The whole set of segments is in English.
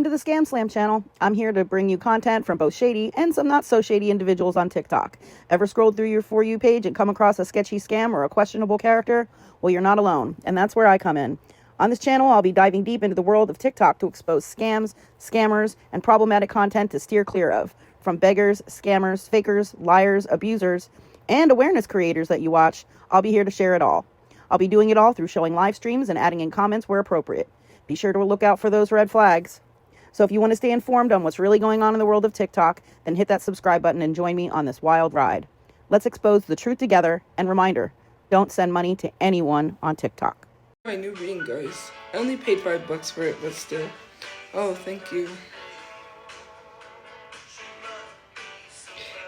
to the ScamSlam channel. I'm here to bring you content from both shady and some not so shady individuals on TikTok. Ever scrolled through your For You page and come across a sketchy scam or a questionable character? Well, you're not alone, and that's where I come in. On this channel, I'll be diving deep into the world of TikTok to expose scams, scammers, and problematic content to steer clear of. From beggars, scammers, fakers, liars, abusers, and awareness creators that you watch, I'll be here to share it all. I'll be doing it all through showing live streams and adding in comments where appropriate. Be sure to look out for those red flags. So if you want to stay informed on what's really going on in the world of TikTok, then hit that subscribe button and join me on this wild ride. Let's expose the truth together, and reminder, don't send money to anyone on TikTok. My new ring, guys. I only paid $5 for it, but still. Oh, thank you.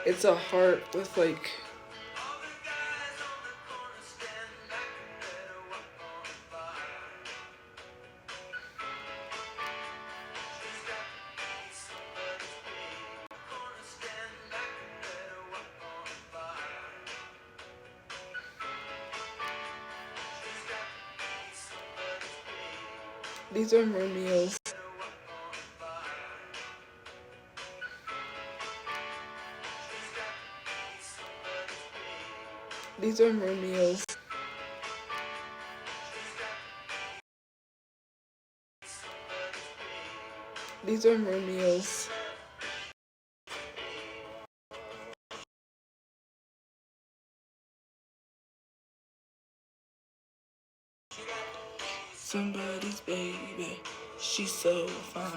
It's a heart with like... These are Romeos. These are Romeos. These are Romeos. Somebody's baby, she's so fine.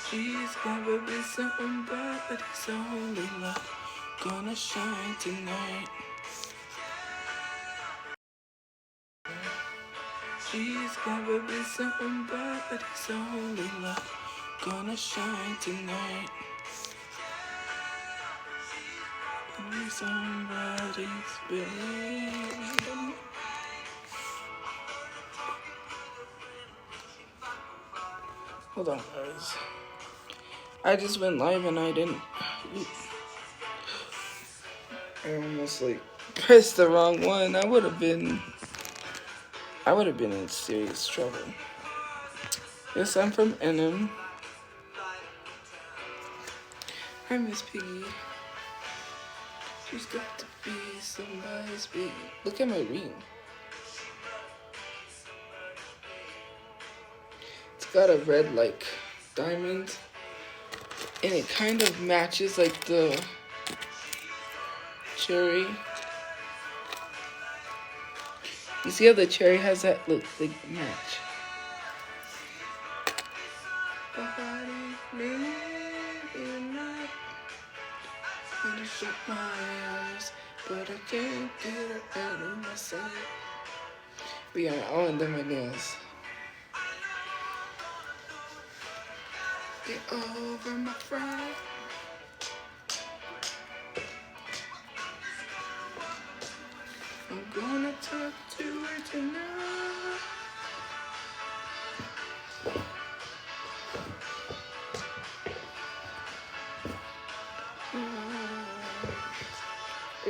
She's gotta be somebody's only light, gonna shine tonight. She's gotta be somebody's only light, gonna shine tonight. Be somebody's baby. Hold on, guys. I just went live and I didn't. I almost like pressed the wrong one. I would have been in serious trouble. Yes, I'm from NM. Hi, Miss Piggy. She's got to be somebody's baby. Look at my ring. It's got a red like diamond, and it kind of matches like the cherry. You see how the cherry has that look like match? Shut my eyes, but I can't get her out of my sight. But yeah, I want to do my nails. Get over my pride. I'm gonna talk to her tonight.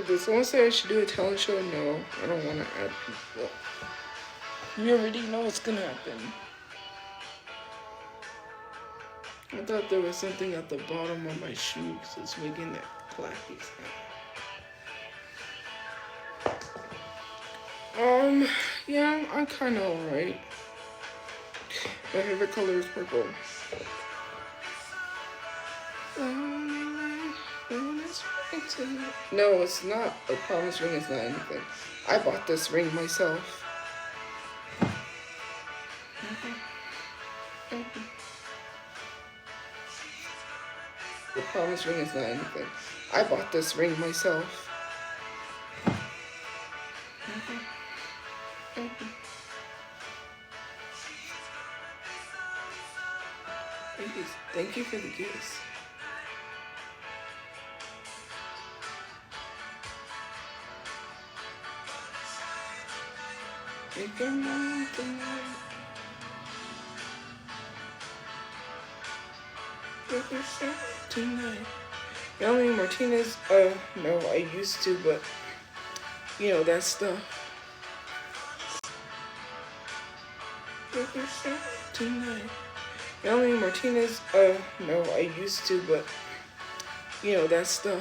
Did someone say I should do a talent show? No, I don't want to add people. You already know what's gonna happen. I thought there was something at the bottom of my shoe because it's making that clappy sound. Yeah, I'm kind of alright. My favorite color is purple. No, it's not. A promise ring is not anything. I bought this ring myself. The promise ring is not anything. I bought this ring myself. Thank you for the gifts. Make your mind tonight. Make your shine tonight. Melanie Martinez, no, I used to, but you know that stuff. Make your shine tonight. Melanie Martinez, no, I used to, but, you know, that's the...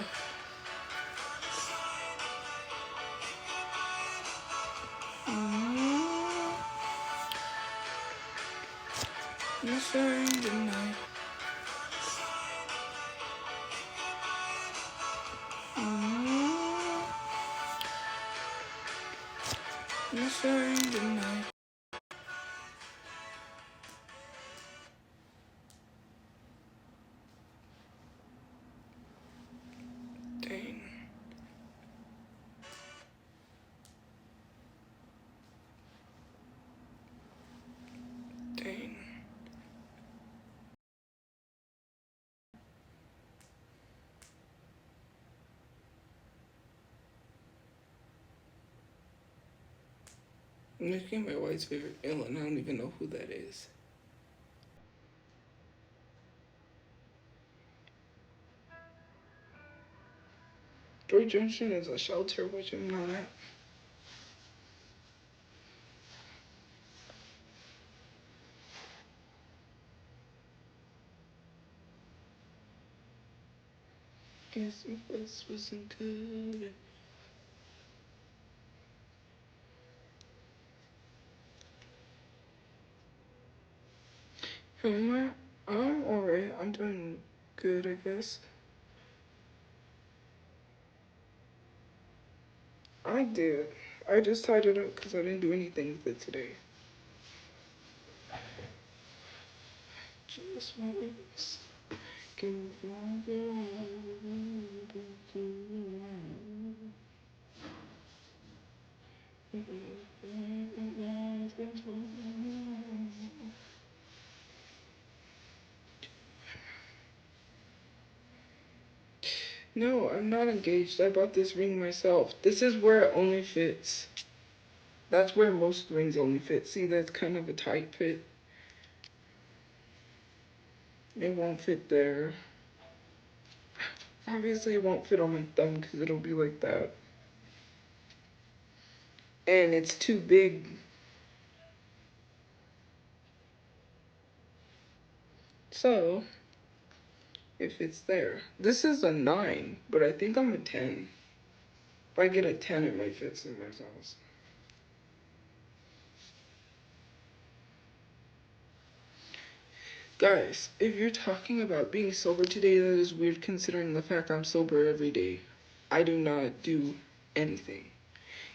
Sorry tonight. Sorry tonight. Dang. Dang. Nicki, my wife's favorite villain. I don't even know who that is. Joy Junction is a shelter, which I'm not at. Guess my bus wasn't good. I'm alright. I'm doing good, I guess. I did. I just tied it up because I didn't do anything with it today. Just once. No, I'm not engaged. I bought this ring myself. This is where it only fits. That's where most rings only fit. See, that's kind of a tight fit. It won't fit there. Obviously, it won't fit on my thumb because it'll be like that. And it's too big. So, if it's there. This is a 9, but I think I'm a 10. If I get a 10, it might fit in my house. Guys, if you're talking about being sober today, that is weird considering the fact I'm sober every day. I do not do anything.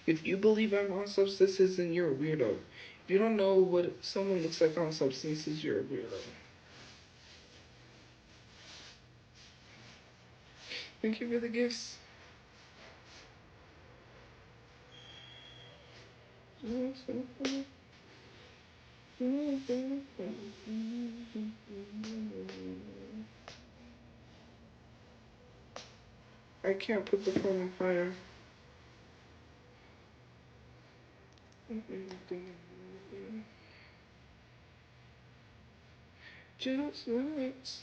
If you believe I'm on substances, then you're a weirdo. If you don't know what someone looks like on substances, you're a weirdo. Thank you for the gifts. I can't put the phone on fire. Just once.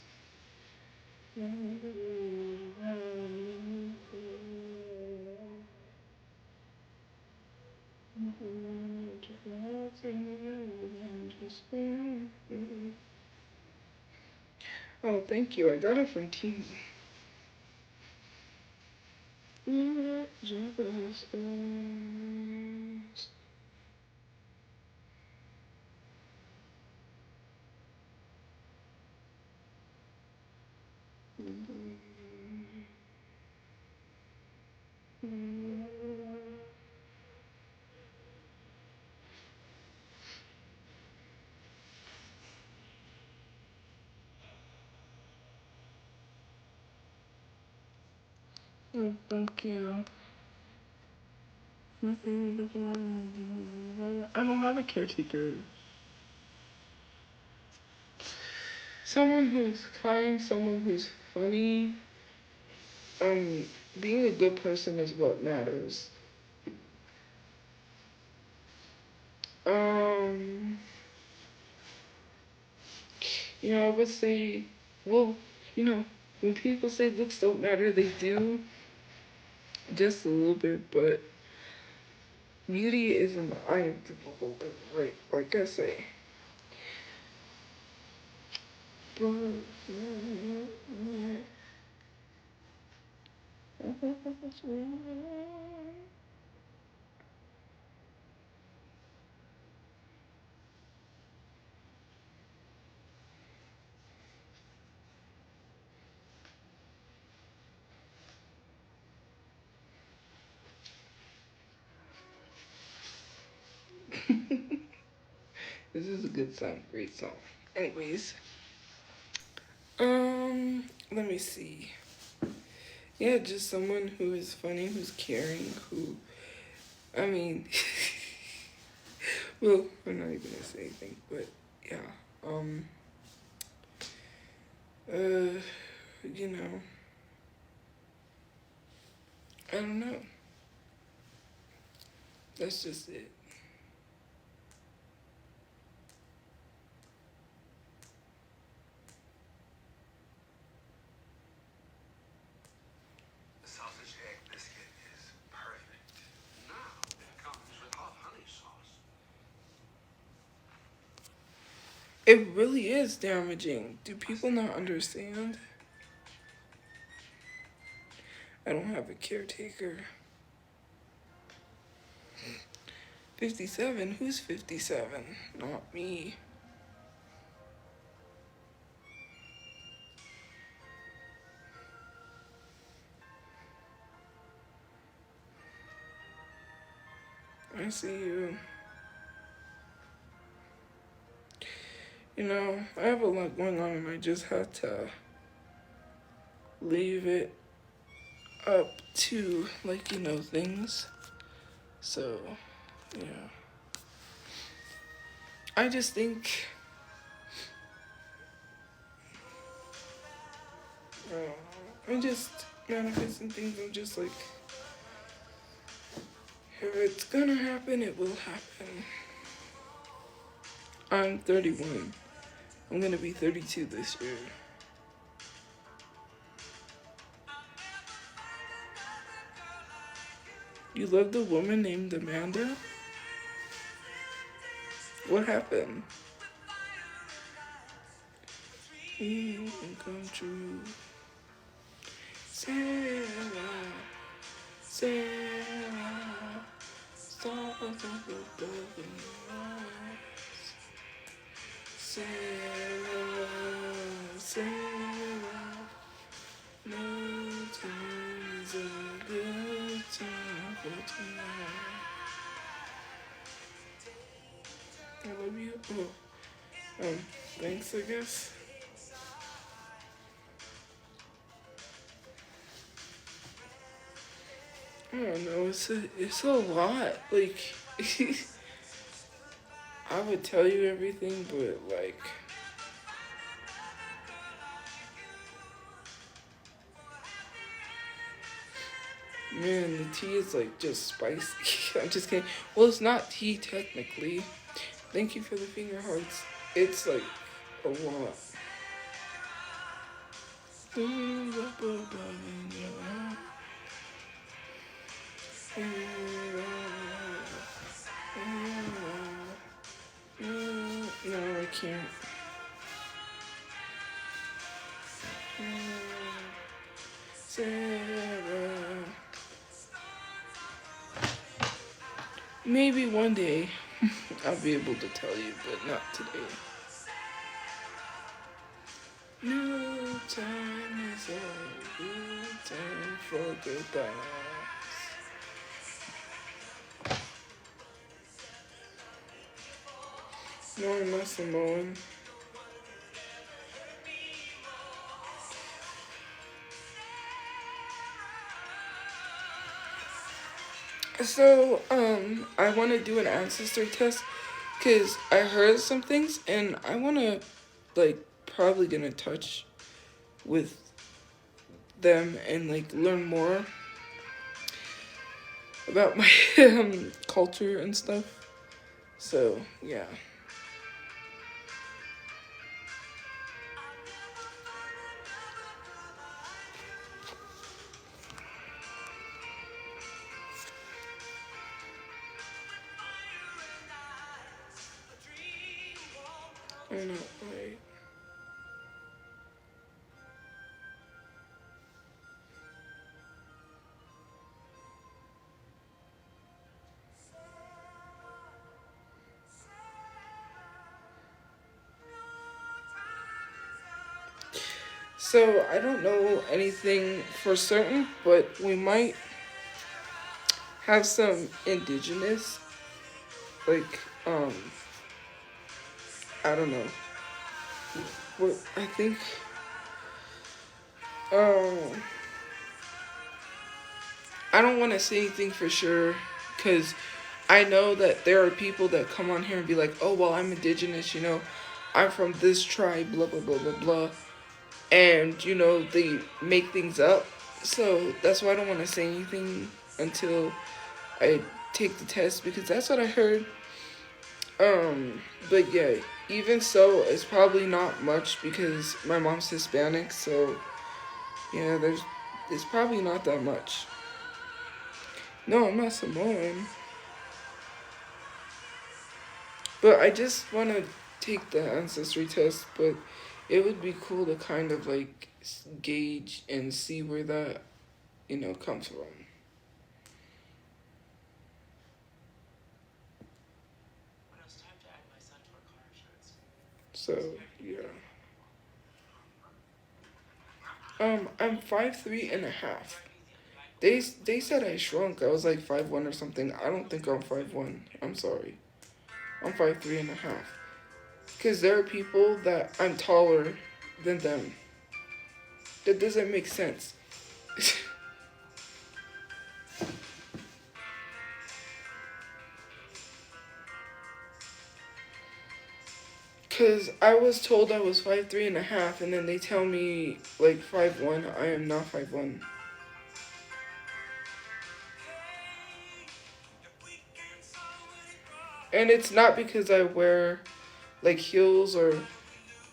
Oh, thank you. I got it from Team. Oh, thank you. I don't have a caretaker. Someone who's kind, someone who's funny. Being a good person is what matters. I would say, well, when people say looks don't matter, they do. Just a little bit, but beauty is in the eye of the beholder, right? Like I say. This is a good song, great song. Anyways, let me see. Yeah, just someone who is funny, who's caring, who, I mean, well, I'm not even gonna say anything, but yeah, you know, I don't know. That's just it. Sausage egg biscuit is perfect. Now it comes with hot honey sauce. It really is damaging. Do people not understand? I don't have a caretaker. 57? Who's 57? Not me. I see you. You know, I have a lot going on and I just had to leave it up to, like, you know, things. So, yeah. I just think, I'm just manifesting things. I'm just like, if it's gonna happen, it will happen. I'm 31. I'm gonna be 32 this year. You loved a woman named Amanda? What happened? Dream come true. Sarah, Sarah, stars of above in your eyes. Sarah, Sarah, no time is a good time for tonight. I love you. Oh, thanks, I guess. I don't know. It's a lot. Like, I would tell you everything, but like, man, the tea is like just spicy. I'm just kidding. Well, it's not tea technically. Thank you for the finger hearts. It's like a lot. No, I can't. Sarah. Maybe one day I'll be able to tell you, but not today. No time is a good time for goodbyes. No, I'm not Samoan. So, I want to do an ancestry test because I heard some things and I want to, like, probably gonna touch with them and, like, learn more about my culture and stuff. So, yeah. I know, right? So I don't know anything for certain, but we might have some indigenous, like, I don't know. What I think, um, I don't want to say anything for sure, because I know that there are people that come on here and be like, oh, well, I'm indigenous, I'm from this tribe, blah, blah, blah, blah, blah. And, they make things up. So that's why I don't want to say anything until I take the test, because that's what I heard. But yeah, even so, it's probably not much because my mom's Hispanic, so yeah, it's probably not that much. No, I'm not Samoan. But I just want to take the ancestry test, but it would be cool to kind of like gauge and see where that, comes from. So, yeah. I'm 5'3.5". They said I shrunk. I was like 5'1" or something. I don't think I'm 5'1". I'm sorry. I'm 5'3.5". Because there are people that I'm taller than them. That doesn't make sense. Because I was told I was 5'3.5", and then they tell me like 5'1". I am not 5'1". And it's not because I wear like heels or...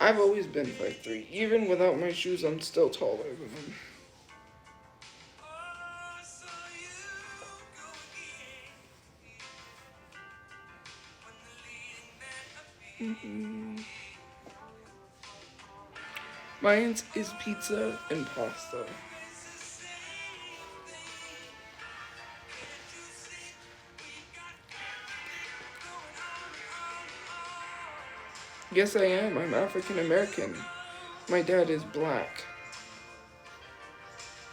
I've always been 5'3". Even without my shoes, I'm still taller than them. Mm-hmm. Mine is pizza and pasta. Yes, I am. I'm African American. My dad is black.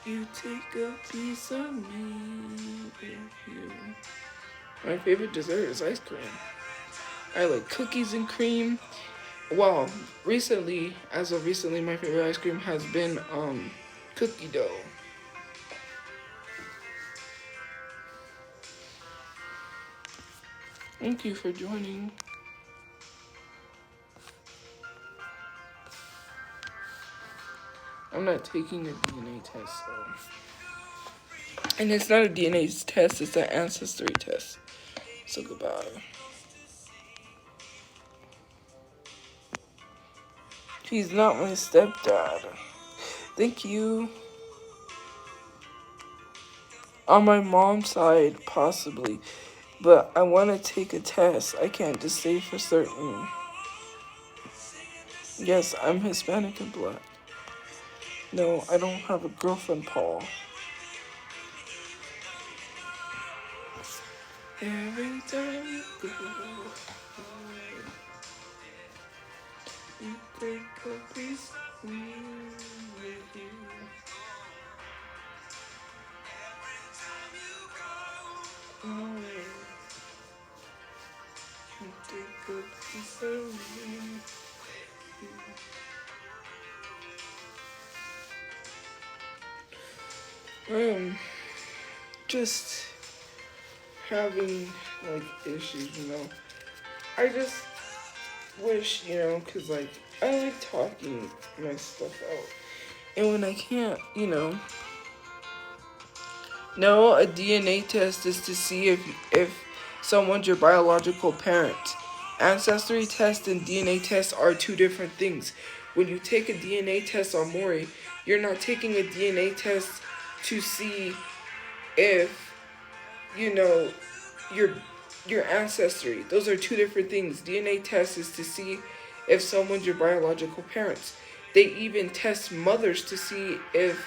You take a piece of me with you. My favorite dessert is ice cream. I like cookies and cream. Well, as of recently, my favorite ice cream has been cookie dough. Thank you for joining. I'm not taking a DNA test, though. And it's not a DNA test, it's an ancestry test. So goodbye. He's not my stepdad. Thank you. On my mom's side, possibly. But I want to take a test. I can't just say for certain. Yes, I'm Hispanic and black. No, I don't have a girlfriend, Paul. Every time you go, you take a piece of me with you. Oh, you take a piece of me with you. Just having like issues, I just wish, cause like I like talking my stuff out, and when I can't, no, a DNA test is to see if someone's your biological parent. Ancestry test and DNA test are two different things. When you take a DNA test on Maury, you're not taking a DNA test to see if your ancestry. Those are two different things. DNA test is to see if someone's your biological parents. They even test mothers to see if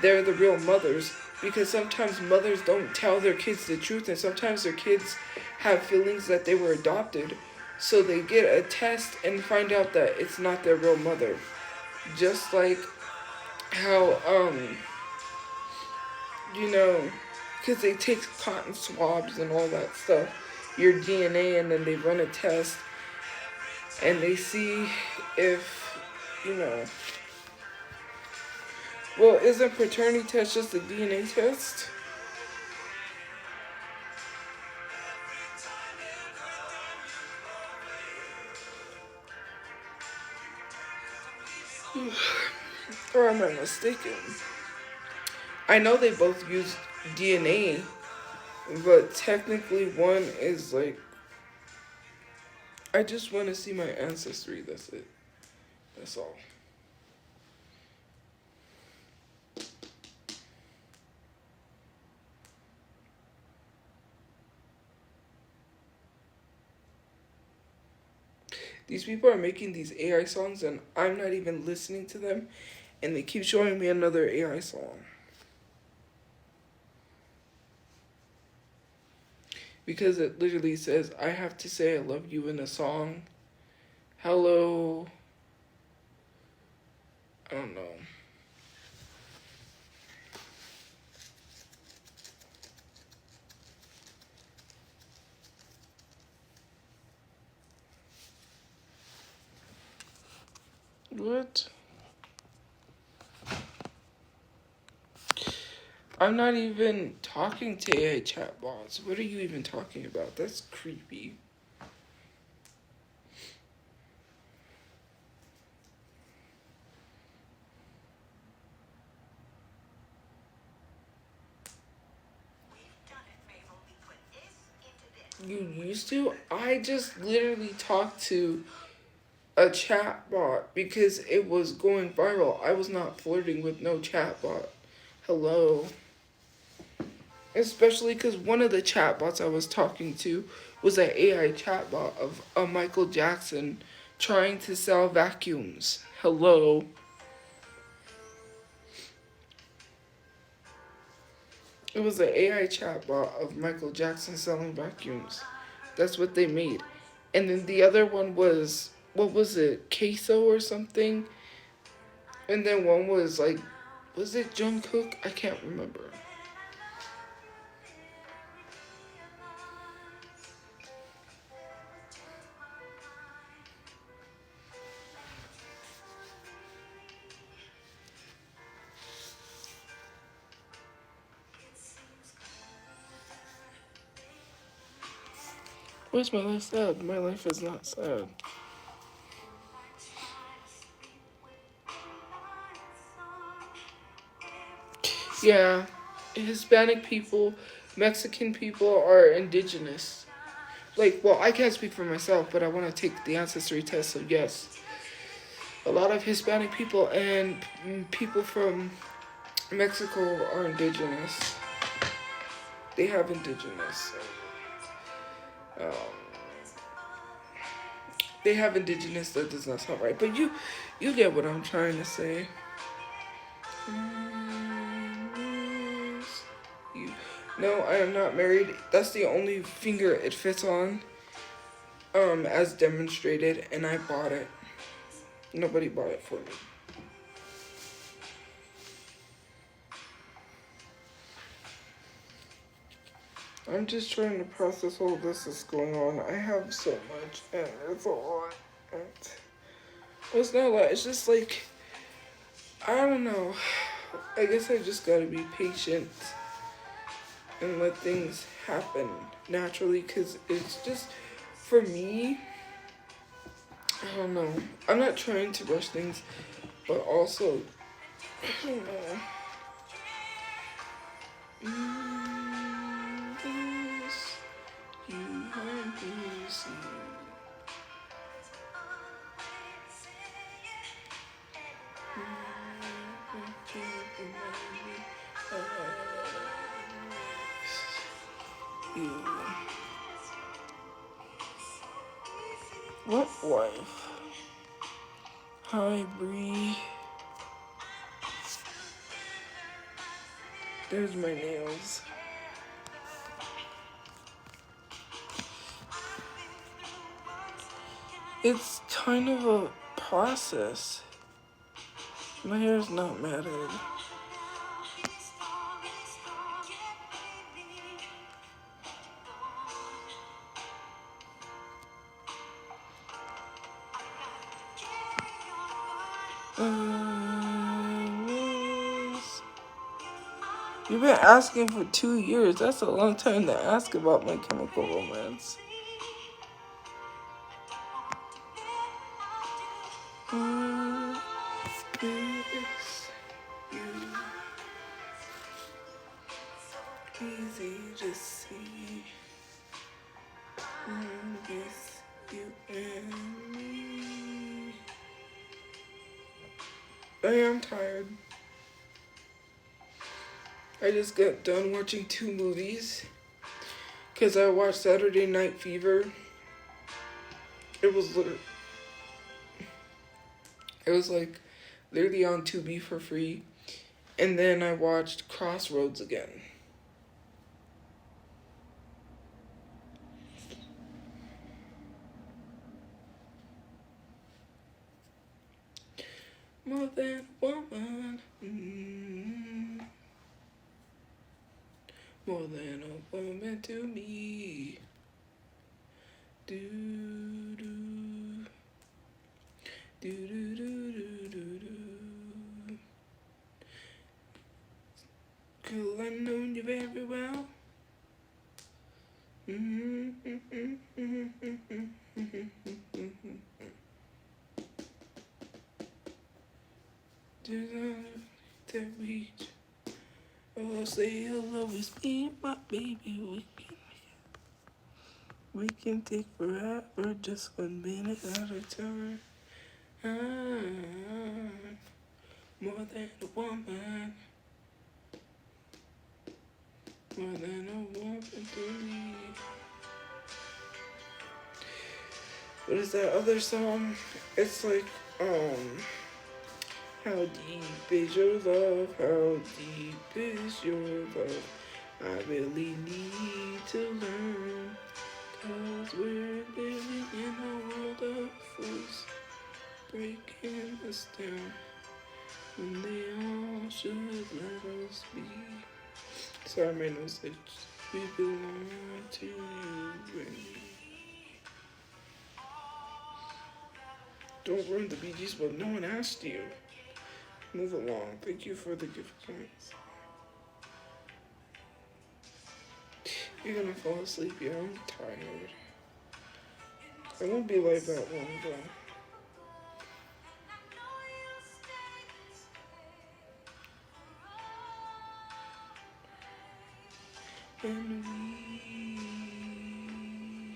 they're the real mothers, because sometimes mothers don't tell their kids the truth, and sometimes their kids have feelings that they were adopted, so they get a test and find out that it's not their real mother. Just like how, you know, because they take cotton swabs and all that stuff, your DNA, and then they run a test and they see if, you know, well, isn't paternity test just a DNA test? Or am I mistaken? I know they both use DNA, but technically one is like, I just want to see my ancestry, that's it. That's all. These people are making these AI songs and I'm not even listening to them, and they keep showing me another AI song. Because it literally says, I have to say I love you in a song. Hello. I don't know. What? I'm not even talking to AI chatbots. What are you even talking about? That's creepy. You used to? I just literally talked to a chatbot because it was going viral. I was not flirting with no chatbot. Hello. Especially because one of the chatbots I was talking to was an AI chatbot of a Michael Jackson trying to sell vacuums. Hello. It was an AI chatbot of Michael Jackson selling vacuums. That's what they made. And then the other one was, what was it, Queso or something? And then one was like, was it Jungkook? I can't remember. Why is my life sad? My life is not sad. Yeah, Hispanic people, Mexican people are indigenous. Like, well, I can't speak for myself, but I want to take the ancestry test, so yes. A lot of Hispanic people and people from Mexico are indigenous. They have indigenous. Um, they have indigenous, that does not sound right. But you get what I'm trying to say. No, I am not married. That's the only finger it fits on. As demonstrated, and I bought it. Nobody bought it for me. I'm just trying to process all this that's going on. I have so much, and it's a lot. It's not a lot. It's just like, I don't know. I guess I just gotta be patient and let things happen naturally, because it's just, for me, I don't know. I'm not trying to rush things, but also, I don't know. This you have to see. What wife? Hi, Bree. There's my nails. It's kind of a process. My hair's not matted. You've been asking for 2 years. That's a long time to ask about My Chemical Romance. This you easy to see. With you and me. I am tired. I just got done watching 2 movies. Because I watched Saturday Night Fever. It was like literally on Tubi for free. And then I watched Crossroads again. More than a woman. More than a woman to me. Do do do do do do do do. Girl, I know you very well. To reach. Oh, say you'll always be my baby. We can take forever, just 1 minute at a time. More than a woman. More than a woman to me. What is that other song? It's like, how deep is your love? How deep is your love? I really need to learn. 'Cause we're living in a world of fools, breaking us down when they all should let us be. Sorry, my nose itch. We belong to you and me. Don't ruin the Bee Gees, but no one asked you. Move along. Thank you for the gift points. You're gonna fall asleep. Yeah, I'm tired. I won't be live that long though. And we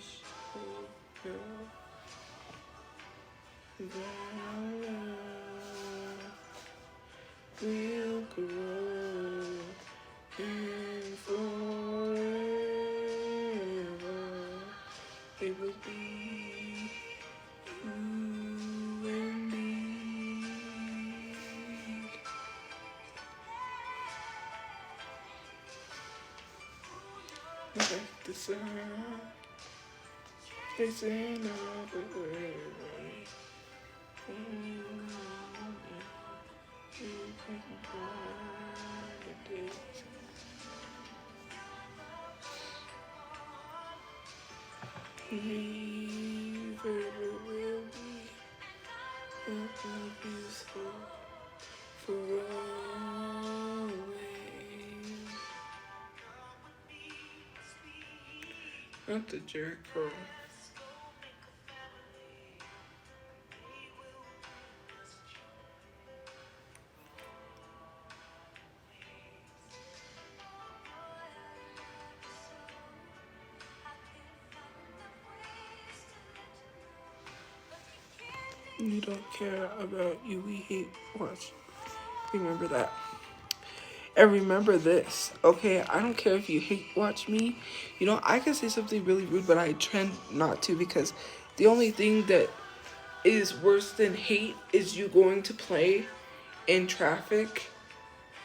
shall we'll grow and forever it will be you and me. Like the sun, it's another way. Never will be useful for always. Not the Jericho. You don't care about you, we hate watch. Remember that. And remember this, okay? I don't care if you hate watch me. You know, I can say something really rude, but I trend not to, because the only thing that is worse than hate is you going to play in traffic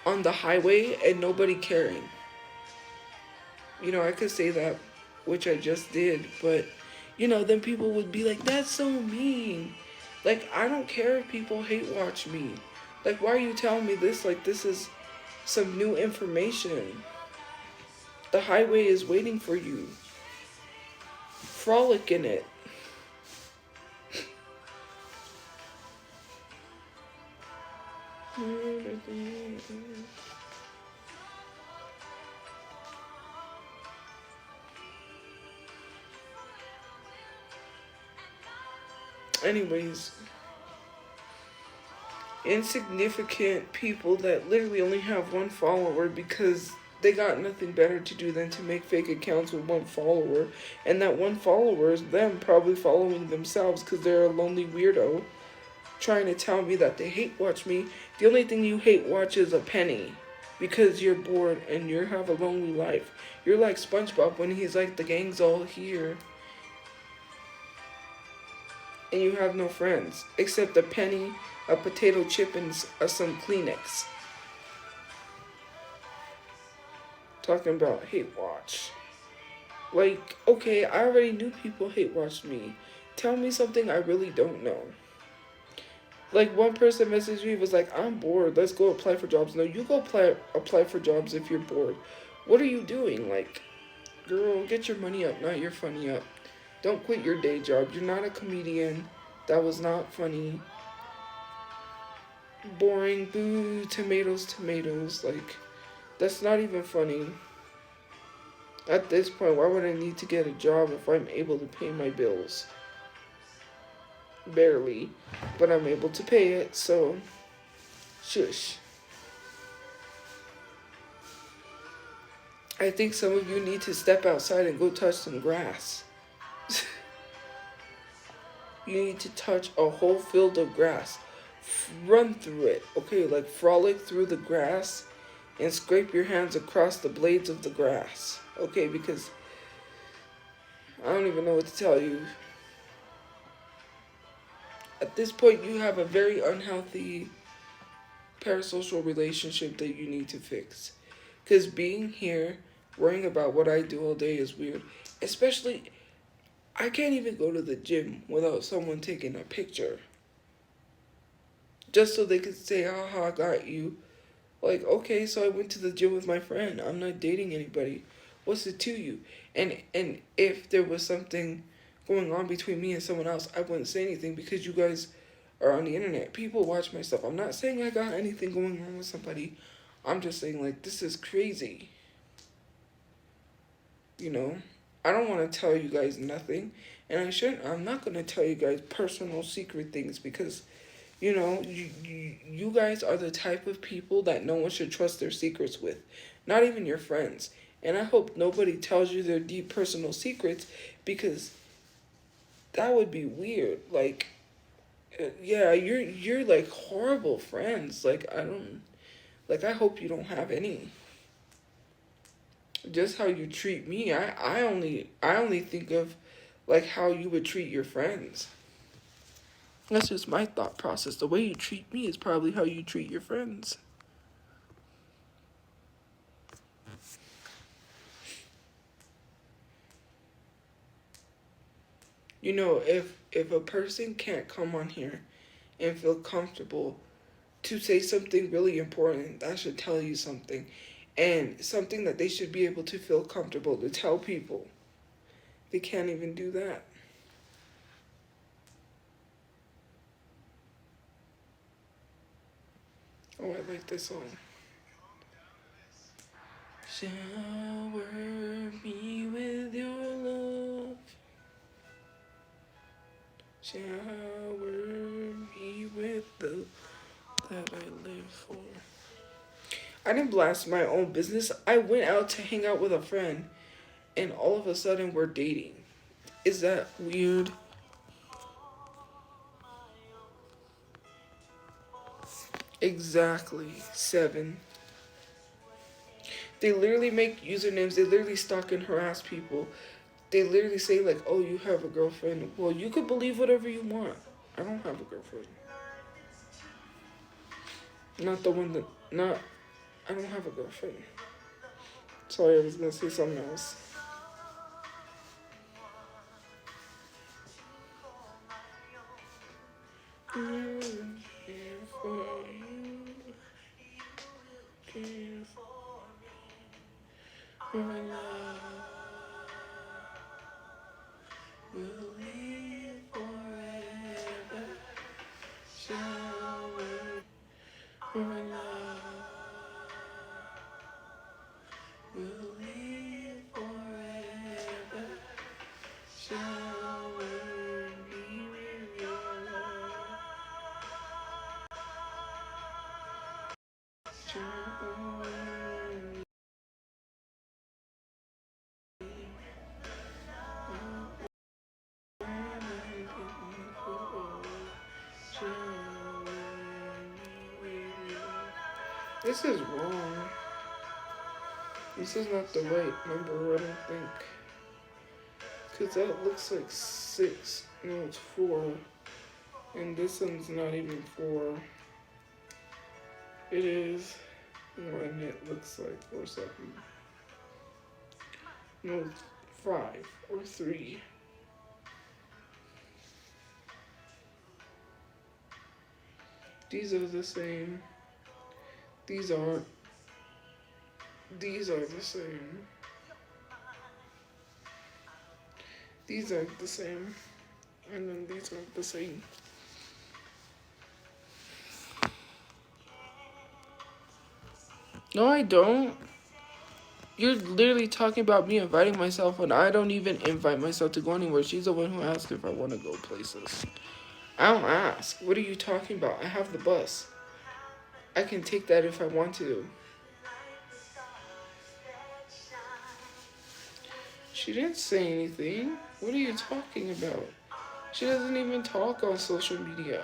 on the highway and nobody caring. You know, I could say that, which I just did, but, you know, then people would be like, that's so mean. Like, I don't care if people hate watch me. Like, why are you telling me this? Like, this is some new information. The highway is waiting for you. Frolic in it. Anyways, insignificant people that literally only have one follower because they got nothing better to do than to make fake accounts with one follower, and that one follower is them probably following themselves because they're a lonely weirdo trying to tell me that they hate watch me. The only thing you hate watch is a penny because you're bored and you have a lonely life. You're like SpongeBob when he's like, the gang's all here and you have no friends except a penny, a potato chip, and some Kleenex. Talking about hate watch. Like, okay, I already knew people hate watched me. Tell me something I really don't know. Like, one person messaged me, was like, I'm bored, let's go apply for jobs. No, you go apply for jobs if you're bored. What are you doing? Like, girl, get your money up, not your funny up. Don't quit your day job. You're not a comedian. That was not funny. Boring, boo, tomatoes, tomatoes. Like, that's not even funny. At this point, why would I need to get a job if I'm able to pay my bills? Barely, but I'm able to pay it, so shush. I think some of you need to step outside and go touch some grass. You need to touch a whole field of grass. Run through it, okay? Like, frolic through the grass and scrape your hands across the blades of the grass, okay? Because I don't even know what to tell you. At this point, you have a very unhealthy parasocial relationship that you need to fix. Because being here, worrying about what I do all day is weird. Especially, I can't even go to the gym without someone taking a picture. Just so they could say, haha, I got you. Like, okay, so I went to the gym with my friend. I'm not dating anybody. What's it to you? And if there was something going on between me and someone else, I wouldn't say anything because you guys are on the internet. People watch my stuff. I'm not saying I got anything going on with somebody. I'm just saying, like, this is crazy. You know? I don't want to tell you guys nothing. And I shouldn't. I'm not going to tell you guys personal secret things because, you know, you guys are the type of people that no one should trust their secrets with. Not even your friends. And I hope nobody tells you their deep personal secrets because that would be weird. Like, yeah, you're like horrible friends. Like, I hope you don't have any. Just how you treat me, I only think of like how you would treat your friends. That's just my thought process. The way you treat me is probably how you treat your friends. You know, if a person can't come on here and feel comfortable to say something really important, that should tell you something. And something that they should be able to feel comfortable to tell people. They can't even do that. Oh, I like this song. Shower me with your love. Shower me with the that I live for. I didn't blast my own business. I went out to hang out with a friend, and all of a sudden we're dating. Is that weird? Exactly. 7. They literally make usernames. They literally stalk and harass people. They literally say like, oh, you have a girlfriend. Well, you could believe whatever you want. I don't have a girlfriend. Not the one that, not, I don't have a girlfriend. Sorry, I was gonna say something else. We'll live forever. Shall we? For love. We'll live forever. Shall we be with your love? Shall we? This is wrong. This is not the right number, I don't think. Because that looks like 6. No, it's 4. And this one's not even 4. It is. And it looks like 4 something. No, it's 5 or 3. These are the same. These aren't. These are the same. These aren't the same. And then these aren't the same. No, I don't. You're literally talking about me inviting myself when I don't even invite myself to go anywhere. She's the one who asked if I want to go places. I don't ask. What are you talking about? I have the bus. I can take that if I want to. She didn't say anything. What are you talking about? She doesn't even talk on social media.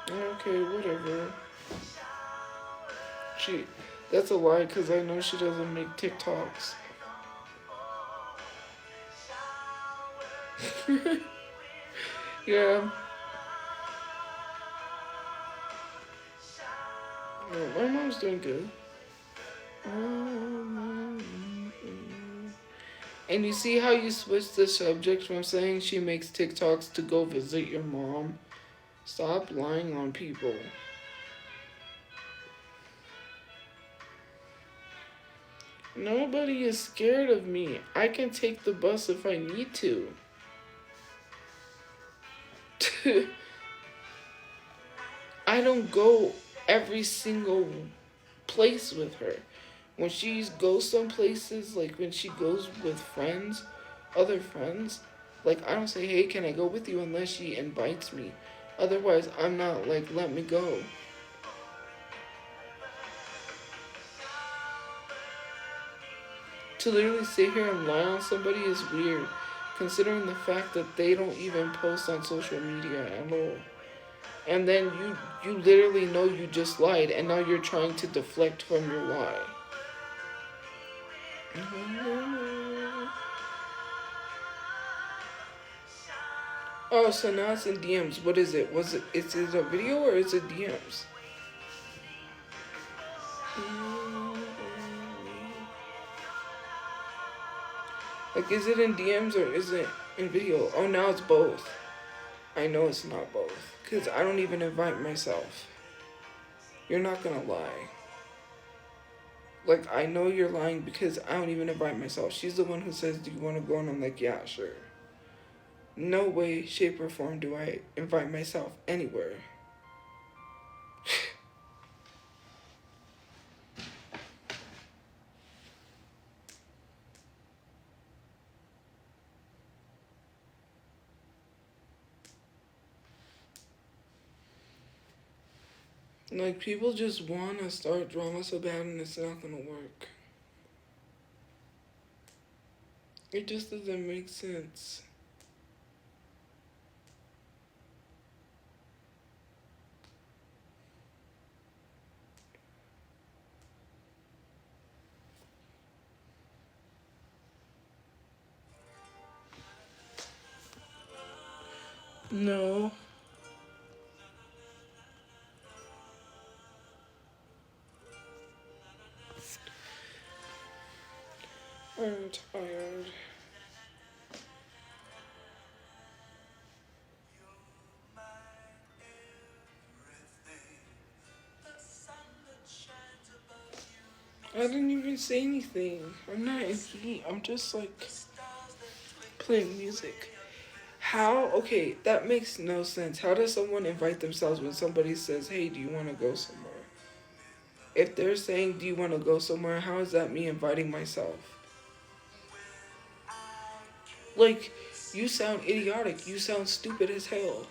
Okay, whatever. That's a lie because I know she doesn't make TikToks. Yeah. Oh, my mom's doing good. And you see how you switch the subject from saying she makes TikToks to go visit your mom? Stop lying on people. Nobody is scared of me. I can take the bus if I need to. I don't go every single place with her. When she goes some places, like when she goes with friends, other friends, like I don't say, hey, can I go with you unless she invites me. Otherwise, I'm not like, let me go. To literally sit here and lie on somebody is weird, considering the fact that they don't even post on social media at all. And then you literally know you just lied, and now you're trying to deflect from your lie. Oh, so now it's in DMs. What is it? Is it a video or is it DMs? Like, is it in DMs or is it in video? Oh, now it's both. I know it's not both. Because I don't even invite myself. You're not gonna lie. Like, I know you're lying because I don't even invite myself. She's the one who says, do you want to go? And I'm like, yeah, sure. No way, shape, or form do I invite myself anywhere. Like, people just want to start drama so bad and it's not going to work. It just doesn't make sense. No. I'm tired. I didn't even say anything. I'm not in heat. I'm just like playing music. How? Okay, that makes no sense. How does someone invite themselves when somebody says, hey, do you want to go somewhere? If they're saying, do you want to go somewhere, how is that me inviting myself? Like, you sound idiotic. You sound stupid as hell.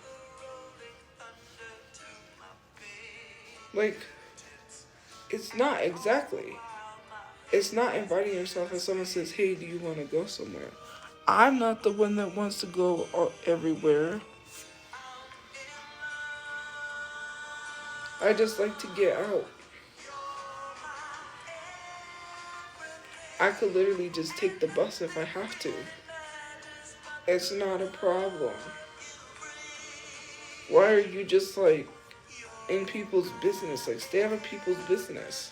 Like, it's not exactly. It's not inviting yourself if someone says, hey, do you want to go somewhere? I'm not the one that wants to go everywhere. I just like to get out. I could literally just take the bus if I have to. It's not a problem. Why are you just like in people's business? Like, stay out of people's business.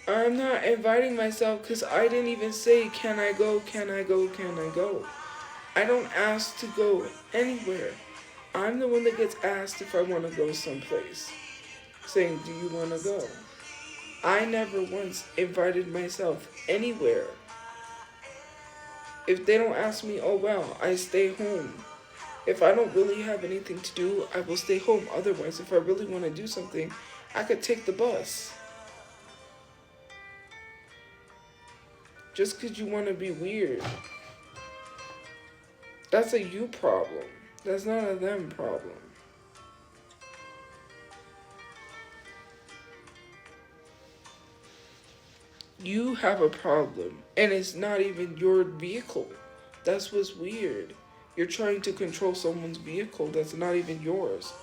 I'm not inviting myself because I didn't even say, can I go, can I go, can I go? I don't ask to go anywhere. I'm the one that gets asked if I want to go someplace. Saying, do you want to go? I never once invited myself anywhere. If they don't ask me, oh well, I stay home. If I don't really have anything to do, I will stay home. Otherwise, if I really want to do something, I could take the bus. Just because you want to be weird. That's a you problem. That's not a them problem. You have a problem, and it's not even your vehicle. That's what's weird. You're trying to control someone's vehicle that's not even yours.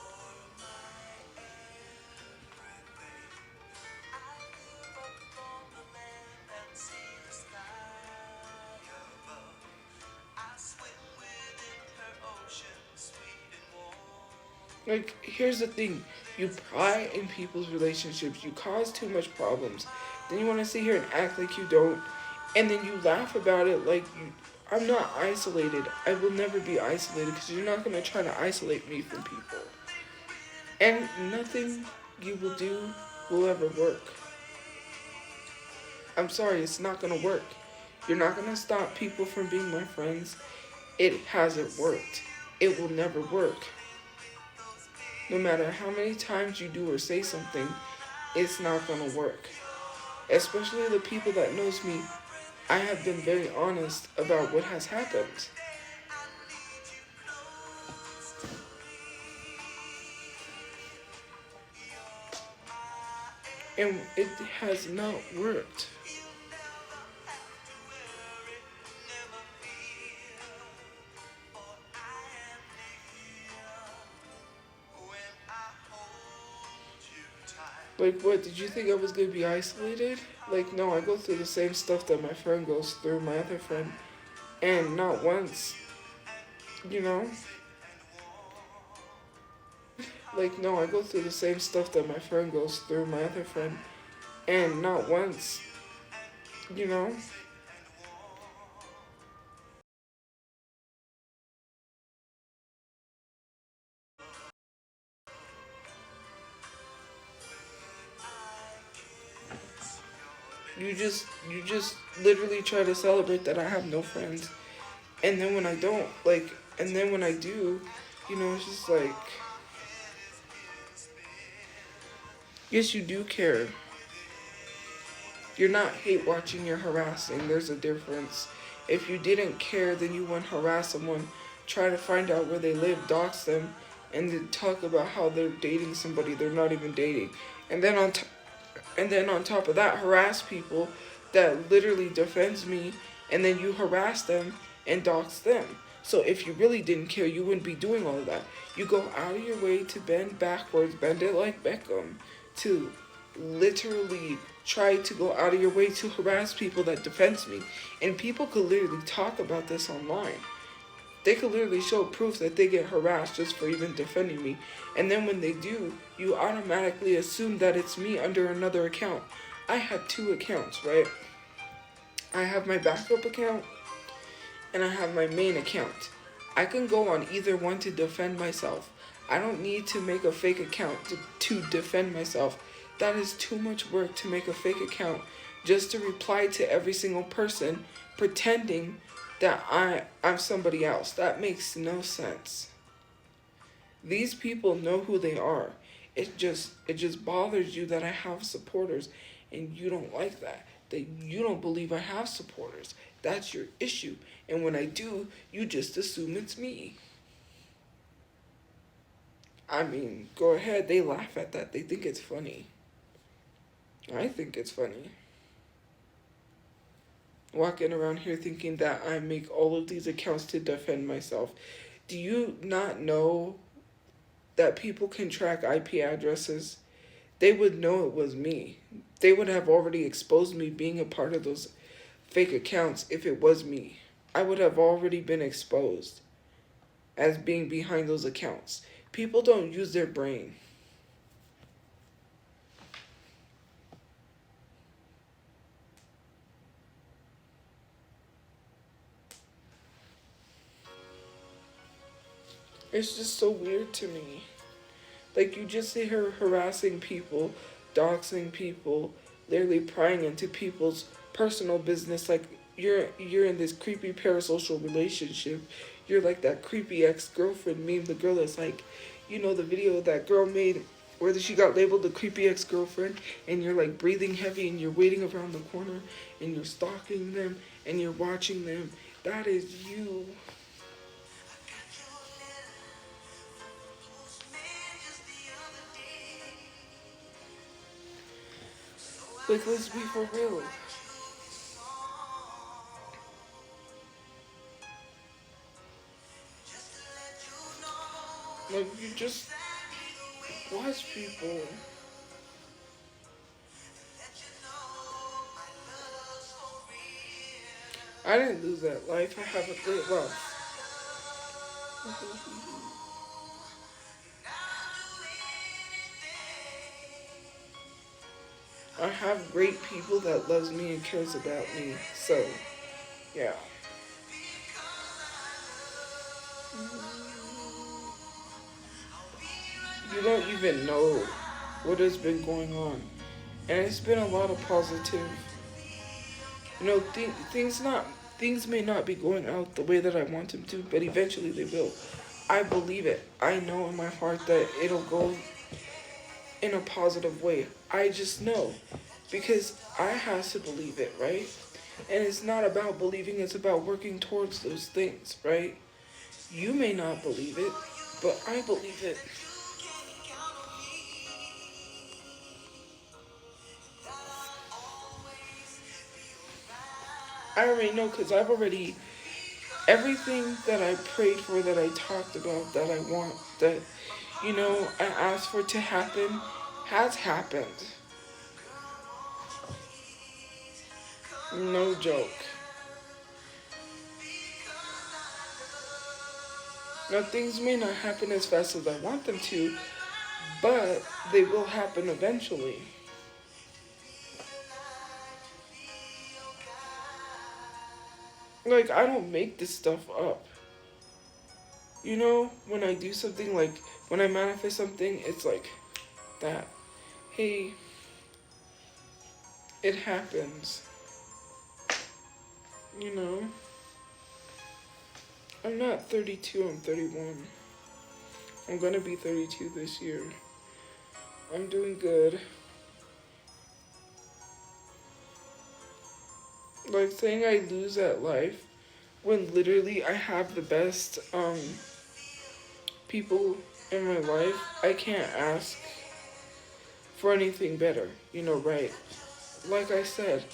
Like, here's the thing. You pry in people's relationships. You cause too much problems. Then you want to sit here and act like you don't. And then you laugh about it like you... I'm not isolated. I will never be isolated because you're not going to try to isolate me from people. And nothing you will do will ever work. I'm sorry, it's not going to work. You're not going to stop people from being my friends. It hasn't worked. It will never work. No matter how many times you do or say something, it's not going to work. Especially the people that knows me, I have been very honest about what has happened. And it has not worked. Like, what, did you think I was going to be isolated? Like, no, I go through the same stuff that my friend goes through, my other friend. And not once, you know? Like, no, I go through the same stuff that my friend goes through, my other friend. And not once, you know? You just literally try to celebrate that I have no friends. And then when I don't, like, and then when I do, you know, it's just like, yes, you do care. You're not hate watching, you're harassing. There's a difference. If you didn't care, then you wouldn't harass someone, try to find out where they live, dox them, and then talk about how they're dating somebody they're not even dating. And then on top of that, harass people that literally defends me, and then you harass them and dox them. So if you really didn't care, you wouldn't be doing all of that. You go out of your way to bend backwards, bend it like Beckham, to literally try to go out of your way to harass people that defends me. And people could literally talk about this online. They could literally show proof that they get harassed just for even defending me. And then when they do, you automatically assume that it's me under another account. I had 2 accounts, right? I have my backup account and I have my main account. I can go on either one to defend myself. I don't need to make a fake account to defend myself. That is too much work to make a fake account just to reply to every single person pretending that I'm somebody else. That makes no sense. These people know who they are. It just bothers you that I have supporters and you don't like that. That you don't believe I have supporters. That's your issue. And when I do, you just assume it's me. I mean, go ahead, they laugh at that. They think it's funny. I think it's funny. Walking around here thinking that I make all of these accounts to defend myself. Do you not know that people can track IP addresses? They would know it was me. They would have already exposed me being a part of those fake accounts if it was me. I would have already been exposed as being behind those accounts. People don't use their brain. It's just so weird to me. Like, you just see her harassing people, doxing people, literally prying into people's personal business. Like, you're in this creepy parasocial relationship. You're like that creepy ex-girlfriend meme. The girl that's like, you know, the video that girl made where she got labeled the creepy ex-girlfriend, and you're like breathing heavy and you're waiting around the corner and you're stalking them and you're watching them. That is you. Like, let's be for real. Like, you just watch people. I didn't lose that life. I have a great life. I have great people that loves me and cares about me. So, yeah. You don't even know what has been going on. And it's been a lot of positive. You know, things may not be going out the way that I want them to, but eventually they will. I believe it. I know in my heart that it'll go in a positive way. I just know. Because I have to believe it, right? And it's not about believing, it's about working towards those things, right? You may not believe it, but I believe it. I already know because I've already, everything that I prayed for, that I talked about, that I want, that, you know, I asked for to happen, has happened. No joke. Now, things may not happen as fast as I want them to, but they will happen eventually. Like, I don't make this stuff up. You know, when I do something, like, when I manifest something, it's like that. Hey, it happens. You know? I'm not 32, I'm 31. I'm gonna be 32 this year. I'm doing good. Like, saying I lose at life when literally I have the best people in my life, I can't ask for anything better, you know, right? Like I said,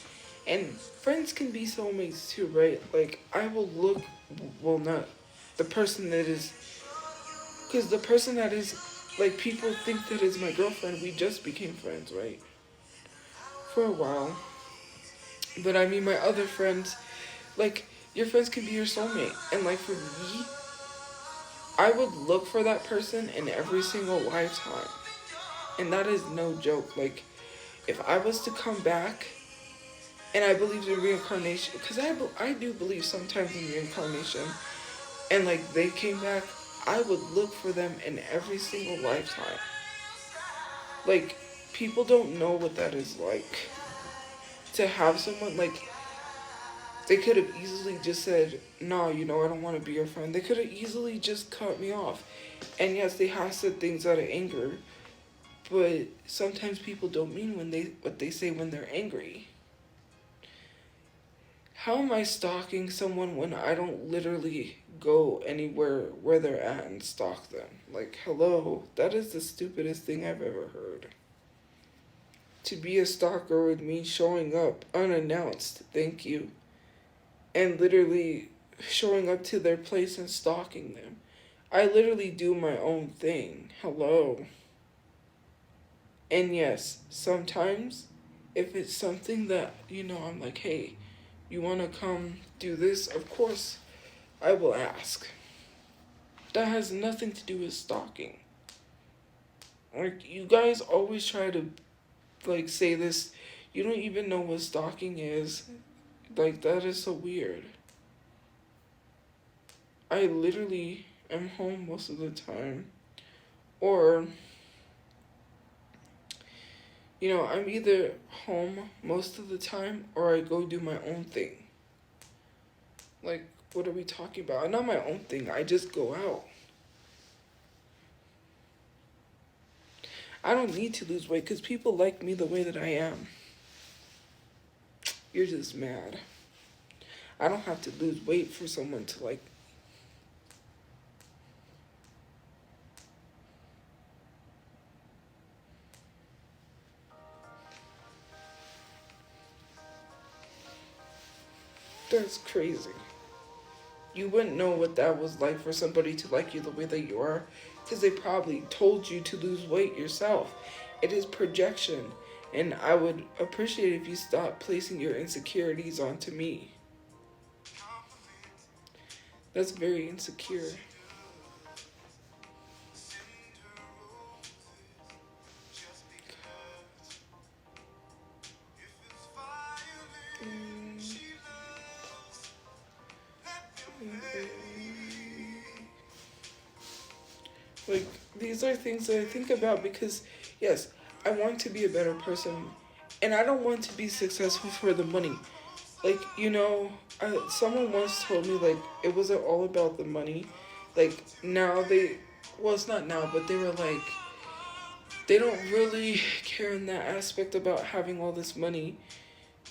and friends can be soulmates too, right? Like, I will look, well, not the person that is, because the person that is, like, people think that is my girlfriend, we just became friends, right? For a while. But I mean, my other friends, like, your friends can be your soulmate. And, like, for me, I would look for that person in every single lifetime. And that is no joke. Like, if I was to come back, and I believe in reincarnation, because I do believe sometimes in reincarnation, and, like, they came back, I would look for them in every single lifetime. Like, people don't know what that is like. To have someone, like, they could have easily just said, no, you know, I don't want to be your friend. They could have easily just cut me off. And yes, they have said things out of anger, but sometimes people don't mean what they say when they're angry. How am I stalking someone when I don't literally go anywhere where they're at and stalk them? Like, hello, that is the stupidest thing I've ever heard. To be a stalker would mean showing up unannounced, thank you, and literally showing up to their place and stalking them. I literally do my own thing. Hello. And yes, sometimes if it's something that, you know, I'm like, hey, you want to come do this? Of course, I will ask. That has nothing to do with stalking. Like, you guys always try to, like, say this. You don't even know what stalking is. Like, that is so weird. I literally am home most of the time. Or, you know, I'm either home most of the time or I go do my own thing. Like, what are we talking about? Not my own thing. I just go out. I don't need to lose weight because people like me the way that I am. You're just mad. I don't have to lose weight for someone to like. That's crazy. You wouldn't know what that was like for somebody to like you the way that you are because they probably told you to lose weight yourself. It is projection, and I would appreciate if you stopped placing your insecurities onto me. That's very insecure. Like, these are things that I think about because, yes, I want to be a better person, and I don't want to be successful for the money. Like, you know, someone once told me, like, it wasn't all about the money. Like, now well, it's not now, but they were like, they don't really care in that aspect about having all this money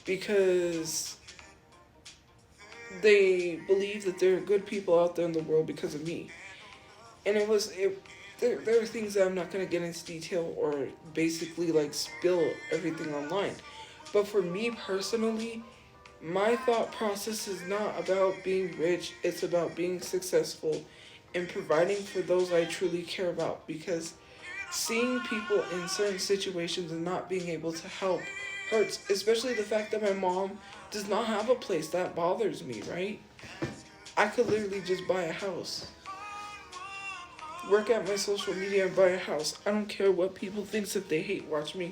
because they believe that there are good people out there in the world because of me. And there are things that I'm not going to get into detail or basically like spill everything online. But for me personally, my thought process is not about being rich. It's about being successful and providing for those I truly care about. Because seeing people in certain situations and not being able to help hurts. Especially the fact that my mom does not have a place. That bothers me, right? I could literally just buy a house. Work at my social media and buy a house. I don't care what people think if they hate watch me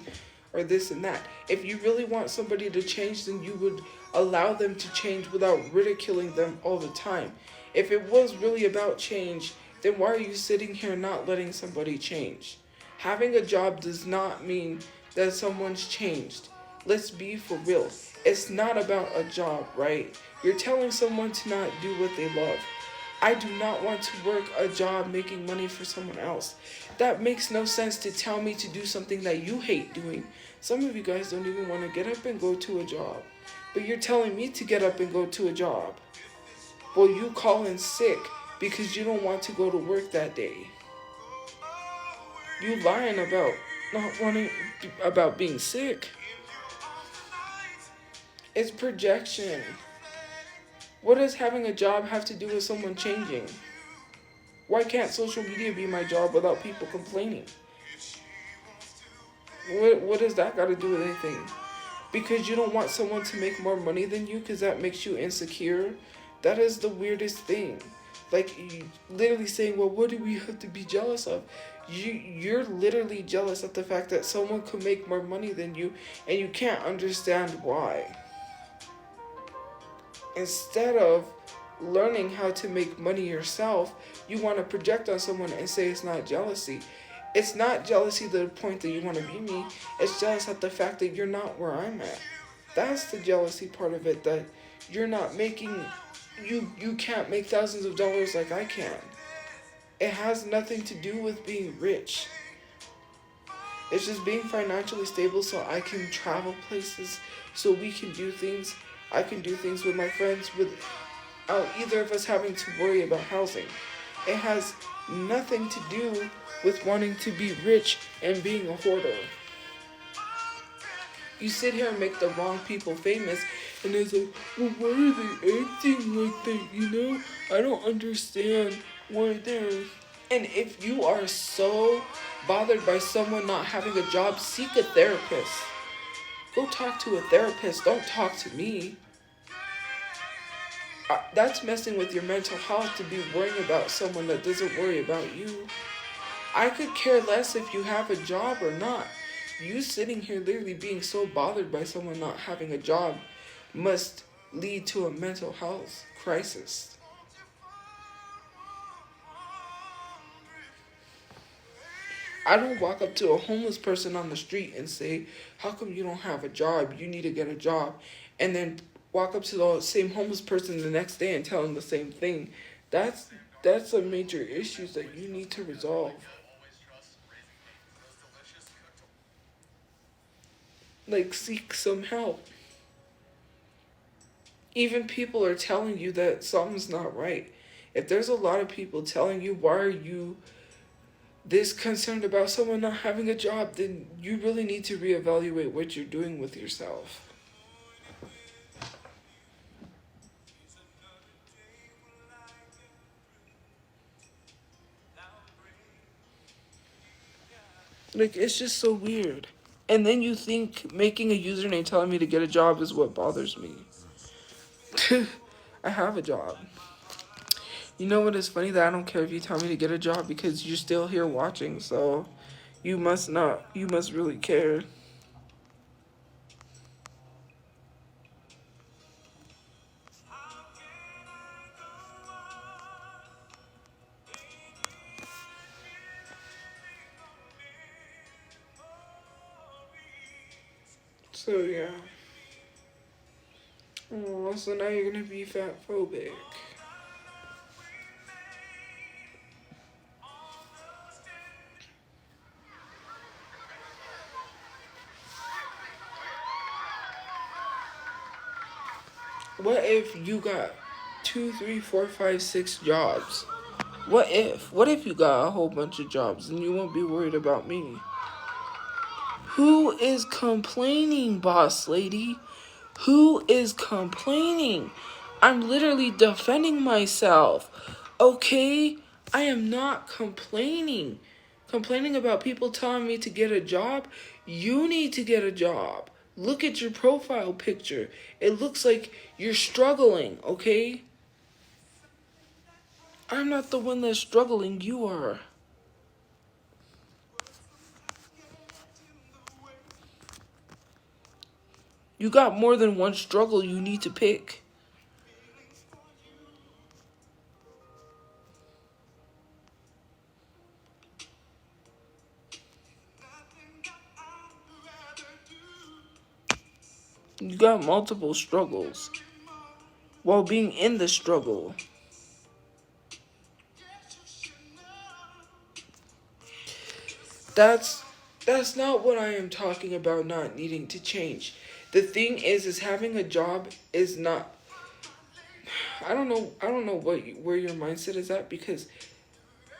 or this and that. If you really want somebody to change, then you would allow them to change without ridiculing them all the time. If it was really about change, then why are you sitting here not letting somebody change? Having a job does not mean that someone's changed. Let's be for real. It's not about a job, right? You're telling someone to not do what they love. I do not want to work a job making money for someone else. That makes no sense to tell me to do something that you hate doing. Some of you guys don't even want to get up and go to a job. But you're telling me to get up and go to a job. Well, you call in sick because you don't want to go to work that day. You lying about not wanting, about being sick. It's projection. What does having a job have to do with someone changing? Why can't social media be my job without people complaining? What does that got to do with anything? Because you don't want someone to make more money than you because that makes you insecure? That is the weirdest thing. Like, literally saying, well, what do we have to be jealous of? You're literally jealous at the fact that someone could make more money than you and you can't understand why. Instead of learning how to make money yourself, you want to project on someone and say it's not jealousy. It's not jealousy to the point that you want to be me. It's jealous at the fact that you're not where I'm at. That's the jealousy part of it, that you're not making, you can't make thousands of dollars like I can. It has nothing to do with being rich. It's just being financially stable so I can travel places, so we can do things. I can do things with my friends without either of us having to worry about housing. It has nothing to do with wanting to be rich and being a hoarder. You sit here and make the wrong people famous, and it's like, well, why are they acting like that, you know? I don't understand why they're... And if you are so bothered by someone not having a job, seek a therapist. Go talk to a therapist. Don't talk to me. That's messing with your mental health, to be worrying about someone that doesn't worry about you. I could care less if you have a job or not. You sitting here literally being so bothered by someone not having a job must lead to a mental health crisis. I don't walk up to a homeless person on the street and say, how come you don't have a job? You need to get a job. And then walk up to the same homeless person the next day and tell them the same thing. That's a major issue that you need to resolve. Like, seek some help. Even people are telling you that something's not right. If there's a lot of people telling you, why are you this concerned about someone not having a job, then you really need to reevaluate what you're doing with yourself. Like, it's just so weird. And then you think making a username telling me to get a job is what bothers me. I have a job. You know what is funny? That I don't care if you tell me to get a job, because you're still here watching, so you must really care. So yeah. Oh, so now you're gonna be fat phobic. What if you got 2, 3, 4, 5, 6 jobs? What if? What if you got a whole bunch of jobs and you won't be worried about me? Who is complaining, boss lady? Who is complaining? I'm literally defending myself. Okay? I am not complaining. Complaining about people telling me to get a job? You need to get a job. Look at your profile picture. It looks like you're struggling, okay? I'm not the one that's struggling, you are. You got more than one struggle you need to pick. You got multiple struggles while being in the struggle. That's not what I am talking about, not needing to change. The thing is having a job is not... I don't know where your mindset is at, because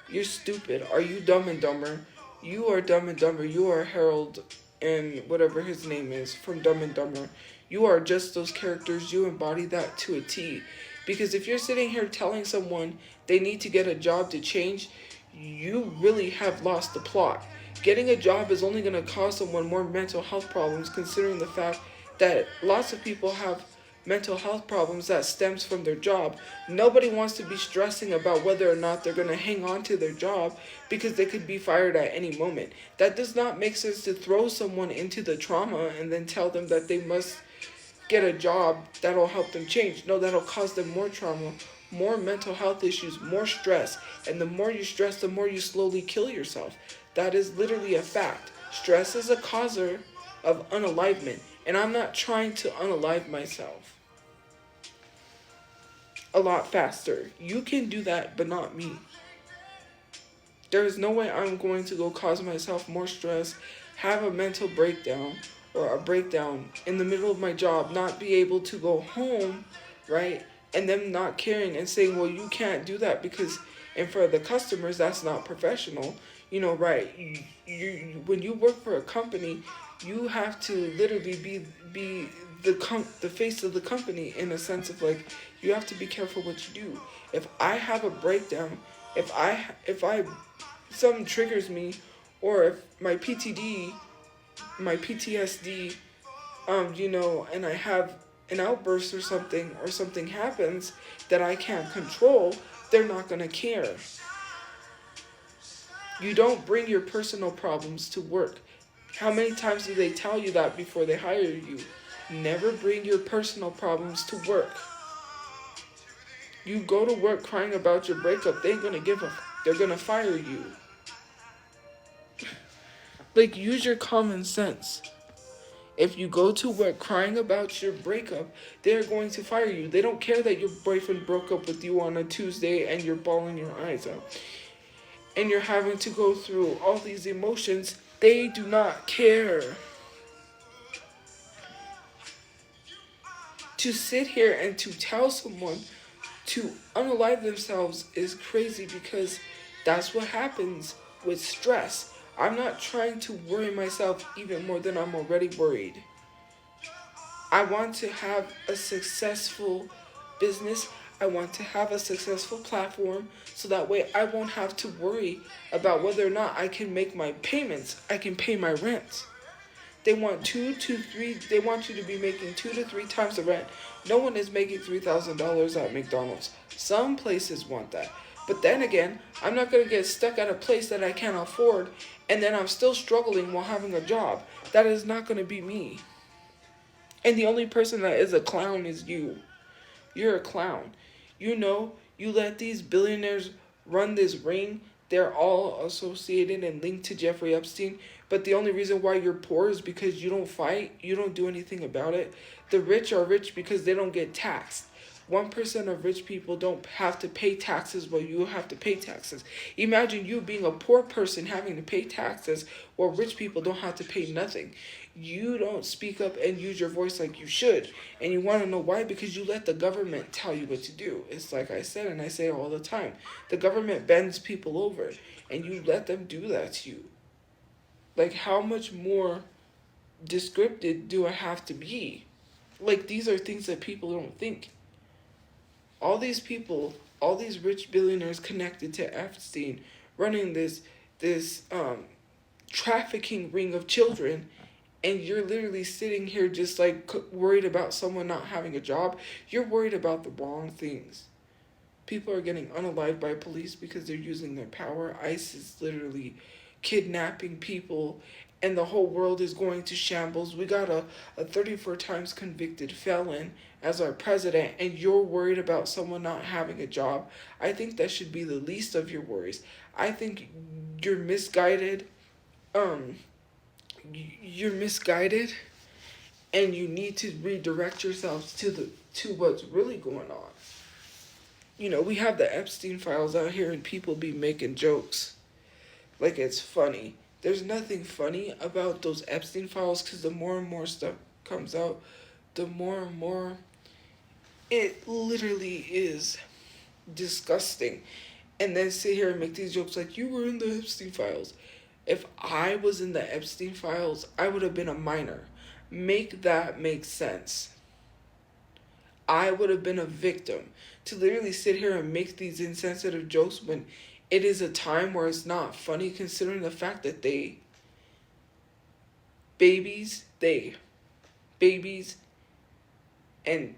you're stupid. Are you Dumb and Dumber? You are Dumb and Dumber. You are Harold and whatever his name is from Dumb and Dumber. You are just those characters. You embody that to a T. Because if you're sitting here telling someone they need to get a job to change, you really have lost the plot. Getting a job is only going to cause someone more mental health problems, considering the fact that lots of people have mental health problems that stems from their job. Nobody wants to be stressing about whether or not they're going to hang on to their job, because they could be fired at any moment. That does not make sense, to throw someone into the trauma and then tell them that they must get a job that'll help them change. No, that'll cause them more trauma. more mental health issues, more stress. And the more you stress, the more you slowly kill yourself. That is literally a fact. Stress is a causer of unalivement. And I'm not trying to unalive myself a lot faster. You can do that, but not me. There is no way I'm going to go cause myself more stress, have a mental breakdown, or a breakdown in the middle of my job, not be able to go home, right? And them not caring and saying, well, you can't do that because in front of the customers, that's not professional. You know, right? When you work for a company, you have to literally be the face of the company, in a sense of like, you have to be careful what you do. If I have a breakdown, if I something triggers me, or if my PTSD, and I have an outburst or something happens that I can't control, they're not gonna care. You don't bring your personal problems to work. How many times do they tell you that before they hire you? Never bring your personal problems to work. You go to work crying about your breakup, they ain't gonna they're gonna fire you. Like, use your common sense. If you go to work crying about your breakup, they're going to fire you. They don't care that your boyfriend broke up with you on a Tuesday and you're bawling your eyes out. And you're having to go through all these emotions. They do not care. To sit here and to tell someone to unalive themselves is crazy, because that's what happens with stress. I'm not trying to worry myself even more than I'm already worried. I want to have a successful business. I want to have a successful platform, so that way I won't have to worry about whether or not I can make my payments. I can pay my rent. They want you to be making 2 to 3 times the rent. No one is making $3,000 at McDonald's. Some places want that. But then again, I'm not going to get stuck at a place that I can't afford, and then I'm still struggling while having a job. That is not going to be me. And the only person that is a clown is you. You're a clown. You let these billionaires run this ring. They're all associated and linked to Jeffrey Epstein. But the only reason why you're poor is because you don't fight. You don't do anything about it. The rich are rich because they don't get taxed. 1% of rich people don't have to pay taxes while you have to pay taxes. Imagine you being a poor person having to pay taxes while rich people don't have to pay nothing. You don't speak up and use your voice like you should. And you want to know why? Because you let the government tell you what to do. It's like I said, and I say it all the time. The government bends people over, and you let them do that to you. Like, how much more descriptive do I have to be? Like, these are things that people don't think. All these people, all these rich billionaires connected to Epstein, running this trafficking ring of children, and you're literally sitting here just like worried about someone not having a job. You're worried about the wrong things. People are getting unalived by police because they're using their power. ICE is literally kidnapping people, and the whole world is going to shambles. We got a 34 times convicted felon as our president, and you're worried about someone not having a job. I think that should be the least of your worries. I think you're misguided. You're misguided, and you need to redirect yourselves to what's really going on. We have the Epstein files out here, and people be making jokes like it's funny. There's nothing funny about those Epstein files, because the more and more stuff comes out, the more and more it literally is disgusting. And then sit here and make these jokes like, you were in the Epstein files. If I was in the Epstein files, I would have been a minor. Make that make sense. I would have been a victim. To literally sit here and make these insensitive jokes when it is a time where it's not funny, considering the fact that babies, and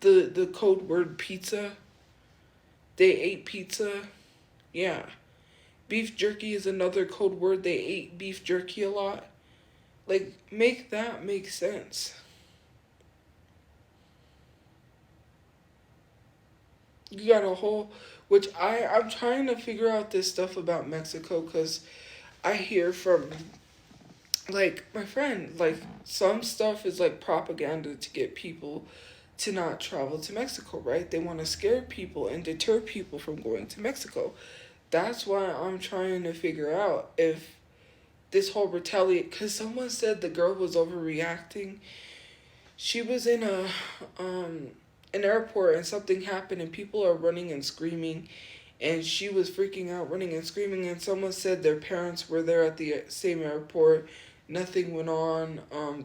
the code word pizza, they ate pizza, yeah. Beef jerky is another code word, they ate beef jerky a lot. Like, make that make sense. You got a whole, which I'm trying to figure out this stuff about Mexico because I hear from like my friend, like some stuff is like propaganda to get people to not travel to Mexico, right? They want to scare people and deter people from going to Mexico. That's why I'm trying to figure out if this whole retaliate, because someone said the girl was overreacting. She was in an airport and something happened and people are running and screaming, and she was freaking out, running and screaming, and someone said their parents were there at the same airport. Nothing went on.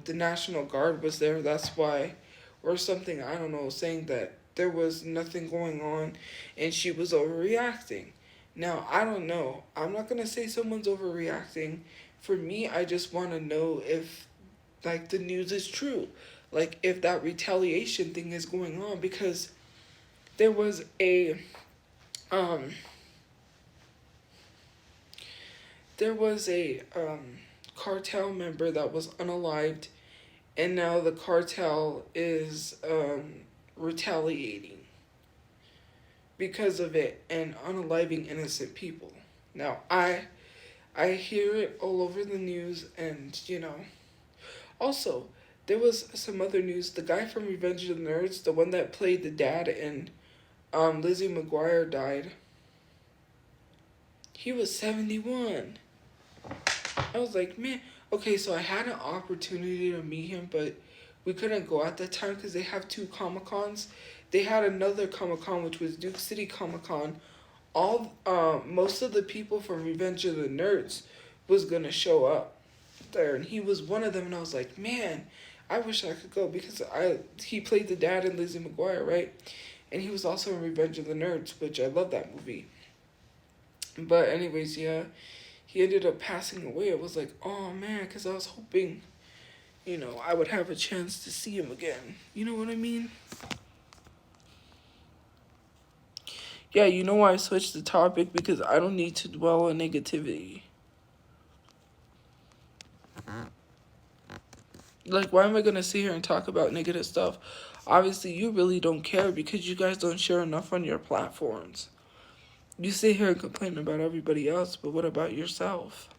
The National Guard was there, that's why, or something, I don't know, saying that there was nothing going on and she was overreacting. Now, I don't know. I'm not going to say someone's overreacting. For me, I just want to know if, like, the news is true. Like, if that retaliation thing is going on, because there was a, um, there was a, cartel member that was unalived, and now the cartel is, retaliating because of it and unaliving innocent people. Now, I hear it all over the news, and also there was some other news. The guy from Revenge of the Nerds, the one that played the dad in Lizzie McGuire, died. He was 71. I was like, man. Okay, so I had an opportunity to meet him, but we couldn't go at that time because they have two Comic Cons. They had another Comic Con, which was Duke City Comic Con. Most of the people from Revenge of the Nerds was gonna show up there, and he was one of them. And I was like, man, I wish I could go because he played the dad in Lizzie McGuire, right? And he was also in Revenge of the Nerds, which I love that movie. But anyways, yeah, he ended up passing away. I was like, oh man, because I was hoping, I would have a chance to see him again. You know what I mean? Yeah, you know why I switched the topic? Because I don't need to dwell on negativity. Like, why am I going to sit here and talk about negative stuff? Obviously, you really don't care because you guys don't share enough on your platforms. You sit here and complain about everybody else, but what about yourself?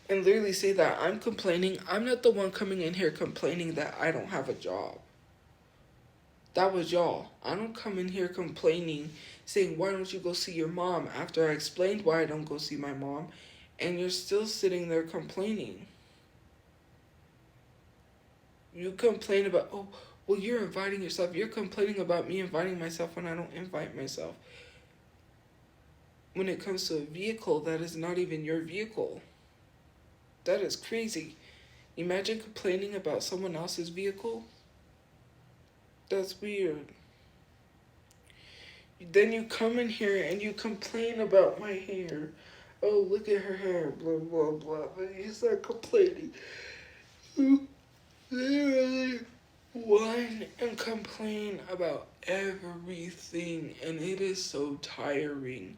And literally say that I'm complaining. I'm not the one coming in here complaining that I don't have a job. That was y'all. I don't come in here complaining, saying, why don't you go see your mom, after I explained why I don't go see my mom, and you're still sitting there complaining. You complain about, oh, well, you're inviting yourself. You're complaining about me inviting myself when I don't invite myself. When it comes to a vehicle that is not even your vehicle. That is crazy. Imagine complaining about someone else's vehicle. That's weird. Then you come in here and you complain about my hair. Oh, look at her hair, blah, blah, blah. But you start complaining. You literally whine and complain about everything, and it is so tiring.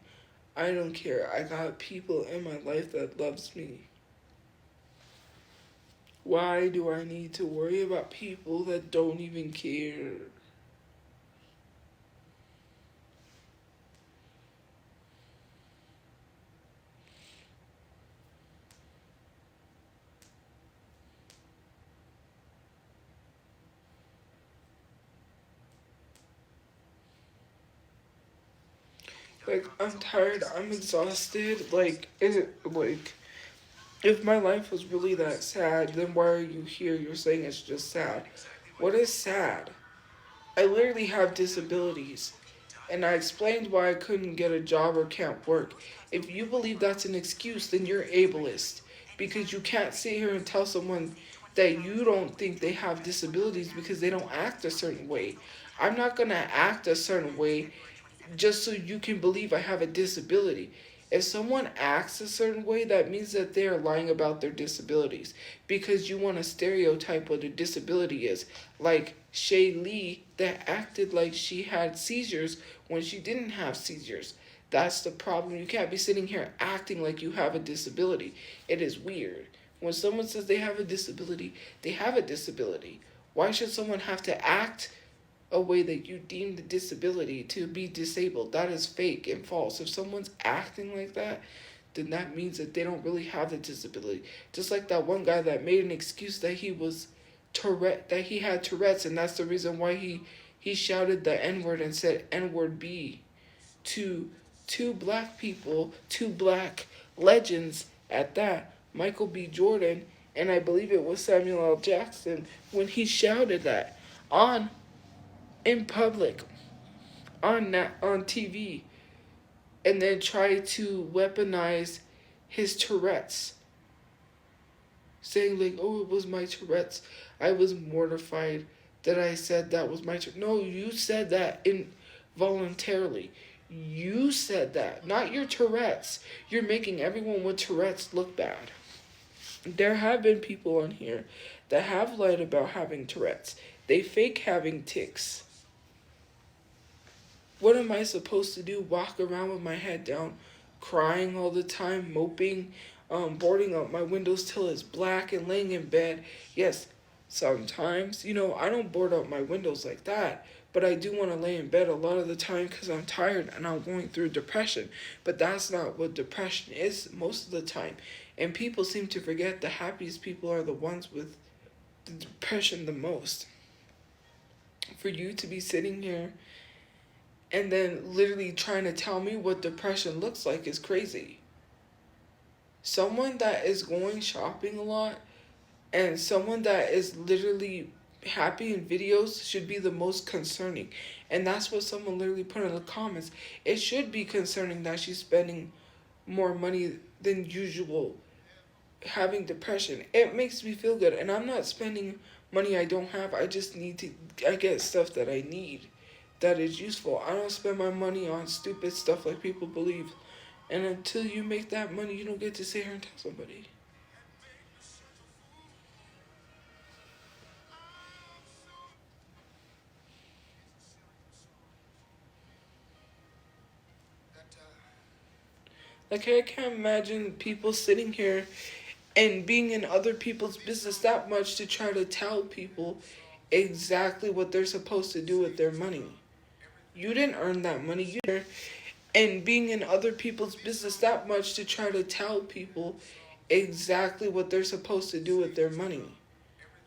I don't care. I got people in my life that loves me. Why do I need to worry about people that don't even care? Like, I'm tired, I'm exhausted. Like, is it, like, if my life was really that sad, then why are you here? You're saying it's just sad. What is sad? I literally have disabilities. And I explained why I couldn't get a job or can't work. If you believe that's an excuse, then you're ableist. Because you can't sit here and tell someone that you don't think they have disabilities because they don't act a certain way. I'm not going to act a certain way just so you can believe I have a disability. If someone acts a certain way, that means that they are lying about their disabilities because you want to stereotype what a disability is. Like Shay Lee that acted like she had seizures when she didn't have seizures. That's the problem. You can't be sitting here acting like you have a disability. It is weird. When someone says they have a disability, they have a disability. Why should someone have to act a way that you deem the disability to be disabled. That is fake and false. If someone's acting like that, then that means that they don't really have the disability. Just like that one guy that made an excuse that he had Tourette's, and that's the reason why he shouted the N-word and said N-word B to two black people, two black legends at that, Michael B. Jordan, and I believe it was Samuel L. Jackson, when he shouted that on in public on TV, and then tried to weaponize his Tourette's, saying like, "Oh, it was my Tourette's. I was mortified that I said that was my Tourette's." No, you said that involuntarily. You said that, not your Tourette's. You're making everyone with Tourette's look bad. There have been people on here that have lied about having Tourette's. They fake having tics. What am I supposed to do? Walk around with my head down, crying all the time, moping, boarding up my windows till it's black and laying in bed? Yes, sometimes. I don't board up my windows like that, but I do want to lay in bed a lot of the time because I'm tired and I'm going through depression. But that's not what depression is most of the time. And people seem to forget the happiest people are the ones with the depression the most. For you to be sitting here and then literally trying to tell me what depression looks like is crazy. Someone that is going shopping a lot and someone that is literally happy in videos should be the most concerning. And that's what someone literally put in the comments. It should be concerning that she's spending more money than usual having depression. It makes me feel good, and I'm not spending money I don't have. I just I get stuff that I need that is useful. I don't spend my money on stupid stuff like people believe. And until you make that money, you don't get to sit here and tell somebody. Like, I can't imagine people sitting here and being in other people's business that much to try to tell people exactly what they're supposed to do with their money. You didn't earn that money. And being in other people's business that much to try to tell people exactly what they're supposed to do with their money.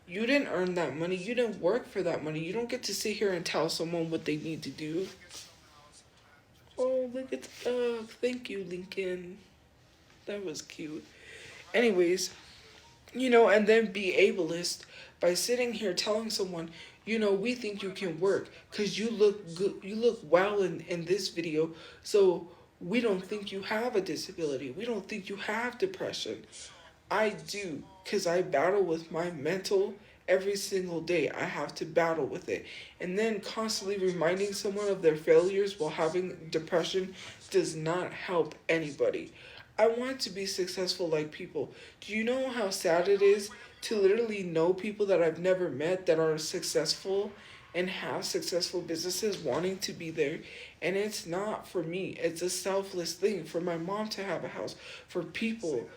You didn't earn that money. You didn't work for that money. You don't get to sit here and tell someone what they need to do. Oh, look at the dog. Thank you, Lincoln. That was cute. Anyways, and then be ableist by sitting here telling someone, we think you can work because you look good, you look well in this video, so we don't think you have a disability. We don't think you have depression. I do, because I battle with my mental every single day. I have to battle with it. And then constantly reminding someone of their failures while having depression does not help anybody. I want to be successful like people. Do you know how sad it is to literally know people that I've never met that are successful and have successful businesses wanting to be there? And it's not for me. It's a selfless thing for my mom to have a house, for people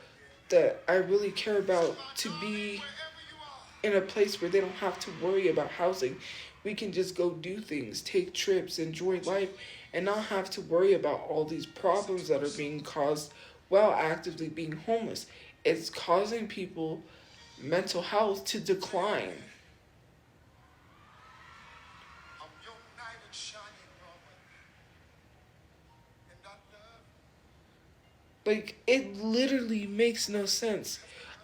that I really care about to be in a place where they don't have to worry about housing. We can just go do things, take trips, enjoy life, and not have to worry about all these problems that are being caused while actively being homeless. It's causing people mental health to decline. Like, it literally makes no sense.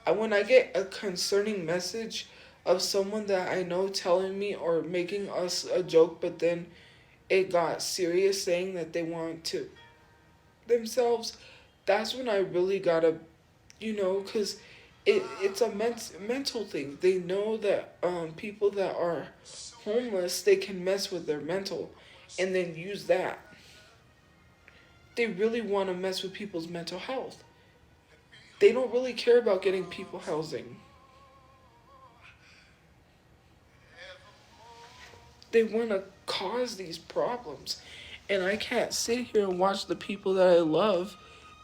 When I get a concerning message of someone that I know telling me or making us a joke, but then it got serious, saying that they want to themselves, that's when I really gotta, because it's a mental thing. They know that people that are homeless, they can mess with their mental and then use that. They really want to mess with people's mental health. They don't really care about getting people housing. They want to cause these problems. And I can't sit here and watch the people that I love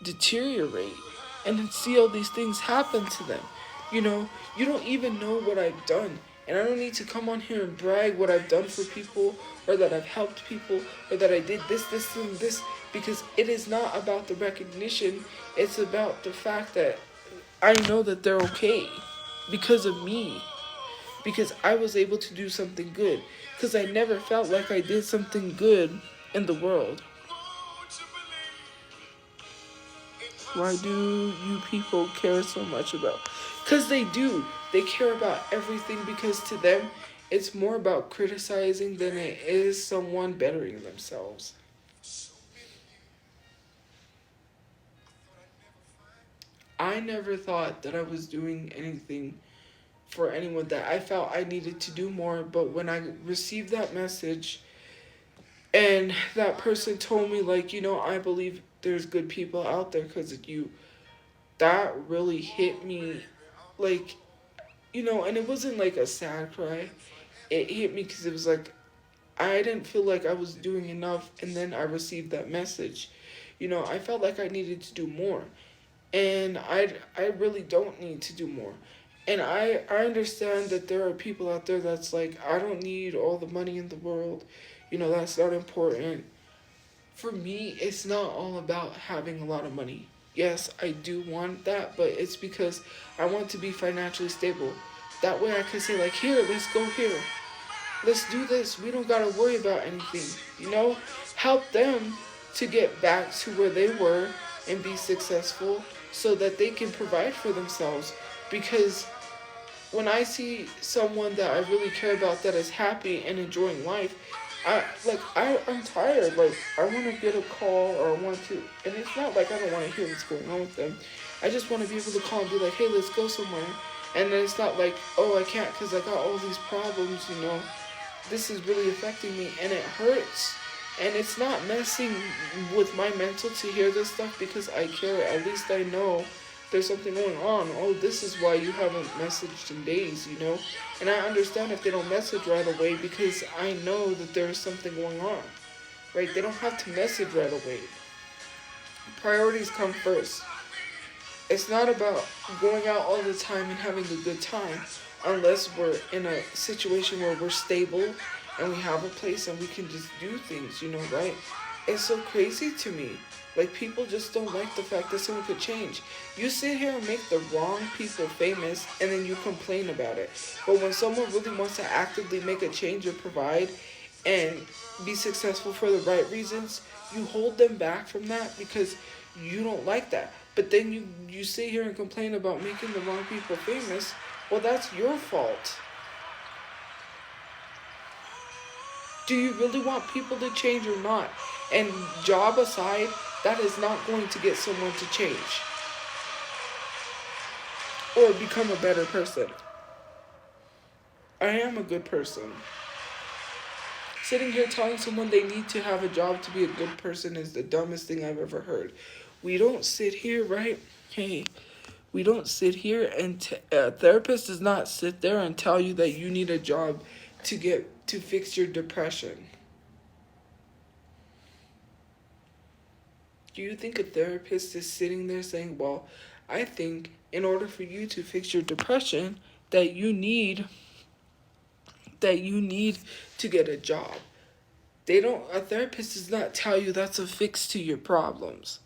deteriorate and then see all these things happen to them. You don't even know what I've done. And I don't need to come on here and brag what I've done for people, or that I've helped people, or that I did this, and this, because it is not about the recognition. It's about the fact that I know that they're okay because of me. Because I was able to do something good. Because I never felt like I did something good in the world. Why do you people care so much about? Because they do. They care about everything, because to them, it's more about criticizing than it is someone bettering themselves. I never thought that I was doing anything for anyone, that I felt I needed to do more. But when I received that message and that person told me, like, I believe there's good people out there because of you, that really hit me. Like, and it wasn't like a sad cry. It hit me because it was like, I didn't feel like I was doing enough, and then I received that message. I felt like I needed to do more. And I really don't need to do more. And I understand that there are people out there that's like, I don't need all the money in the world. That's not important. For me, it's not all about having a lot of money. Yes, I do want that, but it's because I want to be financially stable. That way I can say, like, here, let's go here. Let's do this. We don't gotta worry about anything. Help them to get back to where they were and be successful so that they can provide for themselves. Because when I see someone that I really care about that is happy and enjoying life, I'm tired. Like, I want to get a call, or I want to, and it's not like I don't want to hear what's going on with them. I just want to be able to call and be like, hey, let's go somewhere. And then it's not like, oh, I can't because I got all these problems, This is really affecting me, and it hurts. And it's not messing with my mental to hear this stuff because I care. At least I know there's something going on. Oh, this is why you haven't messaged in days, And I understand if they don't message right away because I know that there's something going on, right? They don't have to message right away. Priorities come first. It's not about going out all the time and having a good time unless we're in a situation where we're stable and we have a place and we can just do things, right? It's so crazy to me. Like, people just don't like the fact that someone could change. You sit here and make the wrong people famous, and then you complain about it. But when someone really wants to actively make a change or provide and be successful for the right reasons, you hold them back from that because you don't like that. But then you sit here and complain about making the wrong people famous. Well, that's your fault. Do you really want people to change or not? And job aside, that is not going to get someone to change or become a better person. I am a good person. Sitting here telling someone they need to have a job to be a good person is the dumbest thing I've ever heard. We don't sit here, right? Hey, we don't sit here and a therapist does not sit there and tell you that you need a job to fix your depression. Do you think a therapist is sitting there saying, well, I think in order for you to fix your depression that you need to get a job? A therapist does not tell you that's a fix to your problems.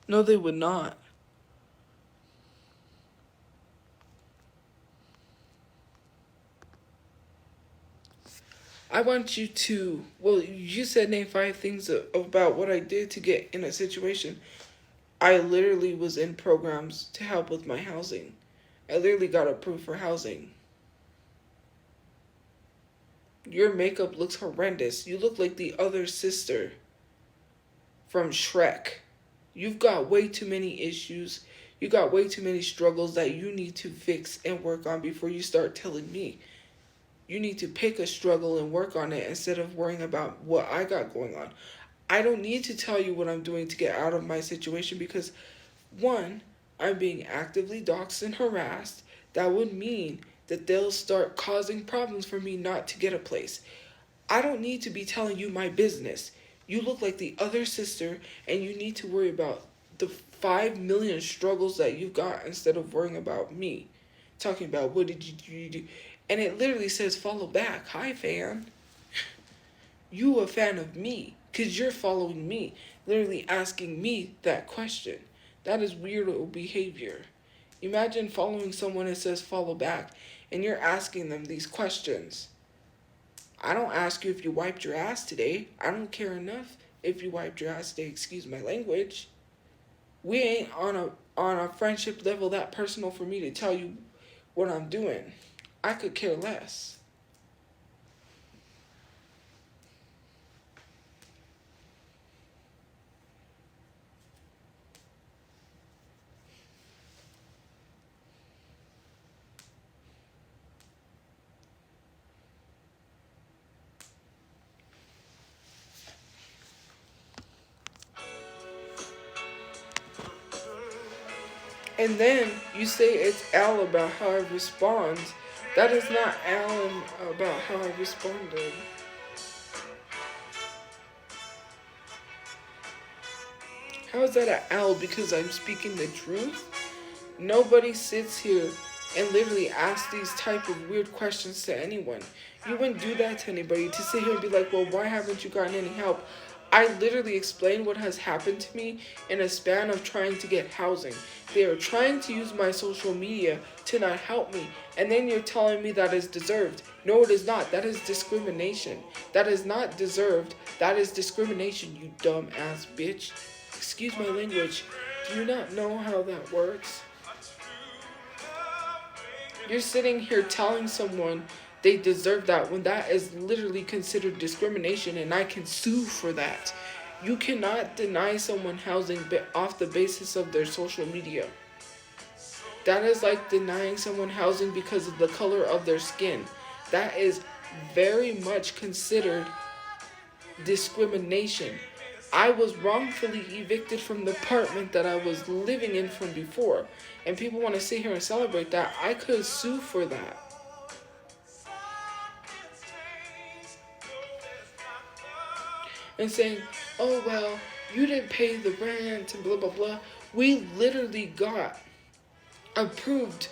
No, they would not. I want you to, you said name 5 things about what I did to get in a situation. I literally was in programs to help with my housing. I literally got approved for housing. Your makeup looks horrendous. You look like the other sister from Shrek. You've got way too many issues. You got way too many struggles that you need to fix and work on before you start telling me. You need to pick a struggle and work on it instead of worrying about what I got going on. I don't need to tell you what I'm doing to get out of my situation because, one, I'm being actively doxxed and harassed. That would mean that they'll start causing problems for me not to get a place. I don't need to be telling you my business. You look like the other sister and you need to worry about the 5 million struggles that you've got instead of worrying about me. talking about what did you do, and it literally says follow back. Hi, fan. You a fan of me because you're following me, literally asking me that question. That is weirdo behavior. Imagine following someone that says follow back and you're asking them these questions. I don't ask you if you wiped your ass today. I don't care enough if you wiped your ass today. Excuse my language. We ain't on a friendship level that personal for me to tell you what I'm doing. I could care less. And then you say it's Al about how I respond. That is not Alan about how I responded. How is that an Al because I'm speaking the truth? Nobody sits here and literally asks these type of weird questions to anyone. You wouldn't do that to anybody to sit here and be like, well, why haven't you gotten any help? I literally explained what has happened to me in a span of trying to get housing. They are trying to use my social media to not help me. And then you're telling me that is deserved. No, it is not. That is discrimination. That is not deserved. That is discrimination, you dumb ass bitch. Excuse my language. Do you not know how that works? You're sitting here telling someone they deserve that when that is literally considered discrimination and I can sue for that. You cannot deny someone housing off the basis of their social media. That is like denying someone housing because of the color of their skin. That is very much considered discrimination. I was wrongfully evicted from the apartment that I was living in from before. And people want to sit here and celebrate that. I could sue for that. And saying, oh, well, you didn't pay the rent and blah, blah, blah. We literally got approved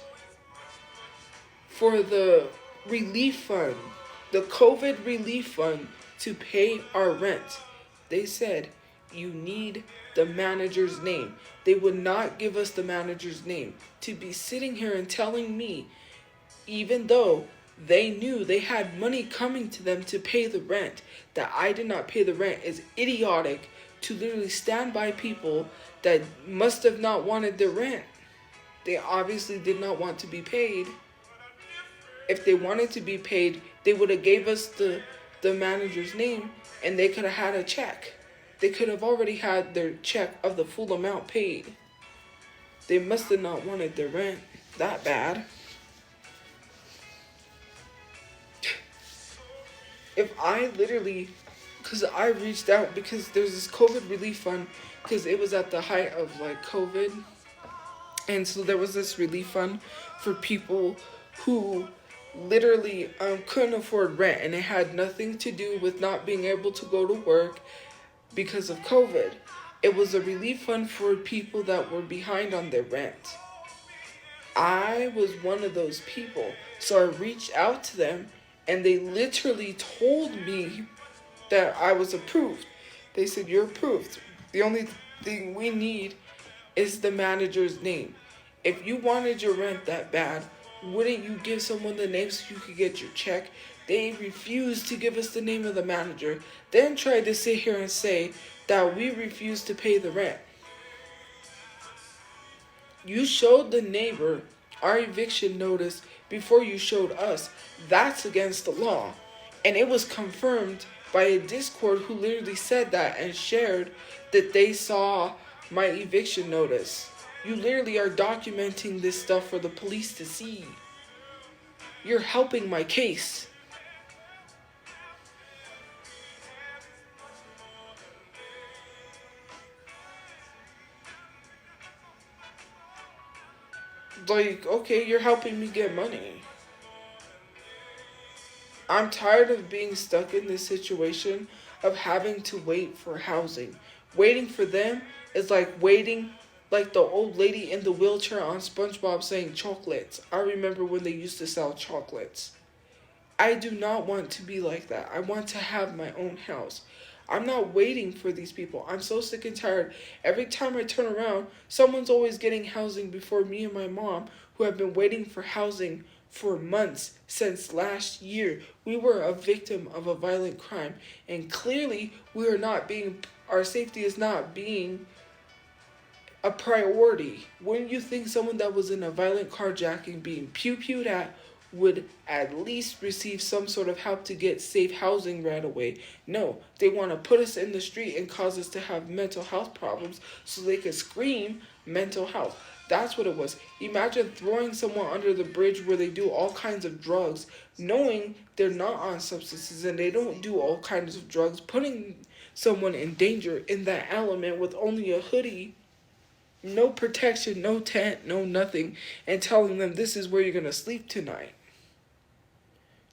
for the relief fund, the COVID relief fund, to pay our rent. They said, you need the manager's name. They would not give us the manager's name. To be sitting here and telling me, even though they knew they had money coming to them to pay the rent, that I did not pay the rent is idiotic. To literally stand by people that must have not wanted their rent. They obviously did not want to be paid. If they wanted to be paid, they would have gave us the manager's name and they could have had a check. They could have already had their check of the full amount paid. They must have not wanted their rent that bad. If I literally, because I reached out because there's this COVID relief fund, because it was at the height of like COVID. And so there was this relief fund for people who literally couldn't afford rent, and it had nothing to do with not being able to go to work because of COVID. It was a relief fund for people that were behind on their rent. I was one of those people. So I reached out to them and they literally told me that I was approved. They said, you're approved. The only thing we need is the manager's name. If you wanted your rent that bad, wouldn't you give someone the name so you could get your check? They refused to give us the name of the manager, then tried to sit here and say that we refused to pay the rent. You showed the neighbor our eviction notice before you showed us. That's against the law. And it was confirmed by a Discord who literally said that and shared that they saw my eviction notice. You literally are documenting this stuff for the police to see. You're helping my case. Like, okay, you're helping me get money. I'm tired of being stuck in this situation of having to wait for housing. Waiting for them is like waiting Like the old lady in the wheelchair on SpongeBob saying chocolates. I remember when they used to sell chocolates. I do not want to be like that. I want to have my own house. I'm not waiting for these people. I'm so sick and tired. Every time I turn around, someone's always getting housing before me and my mom, who have been waiting for housing for months since last year. We were a victim of a violent crime, and clearly we are not being, our safety is not being a priority. Wouldn't you think someone that was in a violent carjacking being pew-pewed at would at least receive some sort of help to get safe housing right away? No, they want to put us in the street and cause us to have mental health problems so they could scream mental health. That's what it was. Imagine throwing someone under the bridge where they do all kinds of drugs, knowing they're not on substances and they don't do all kinds of drugs, putting someone in danger in that element with only a hoodie, no protection, no tent, no nothing, and telling them this is where you're going to sleep tonight.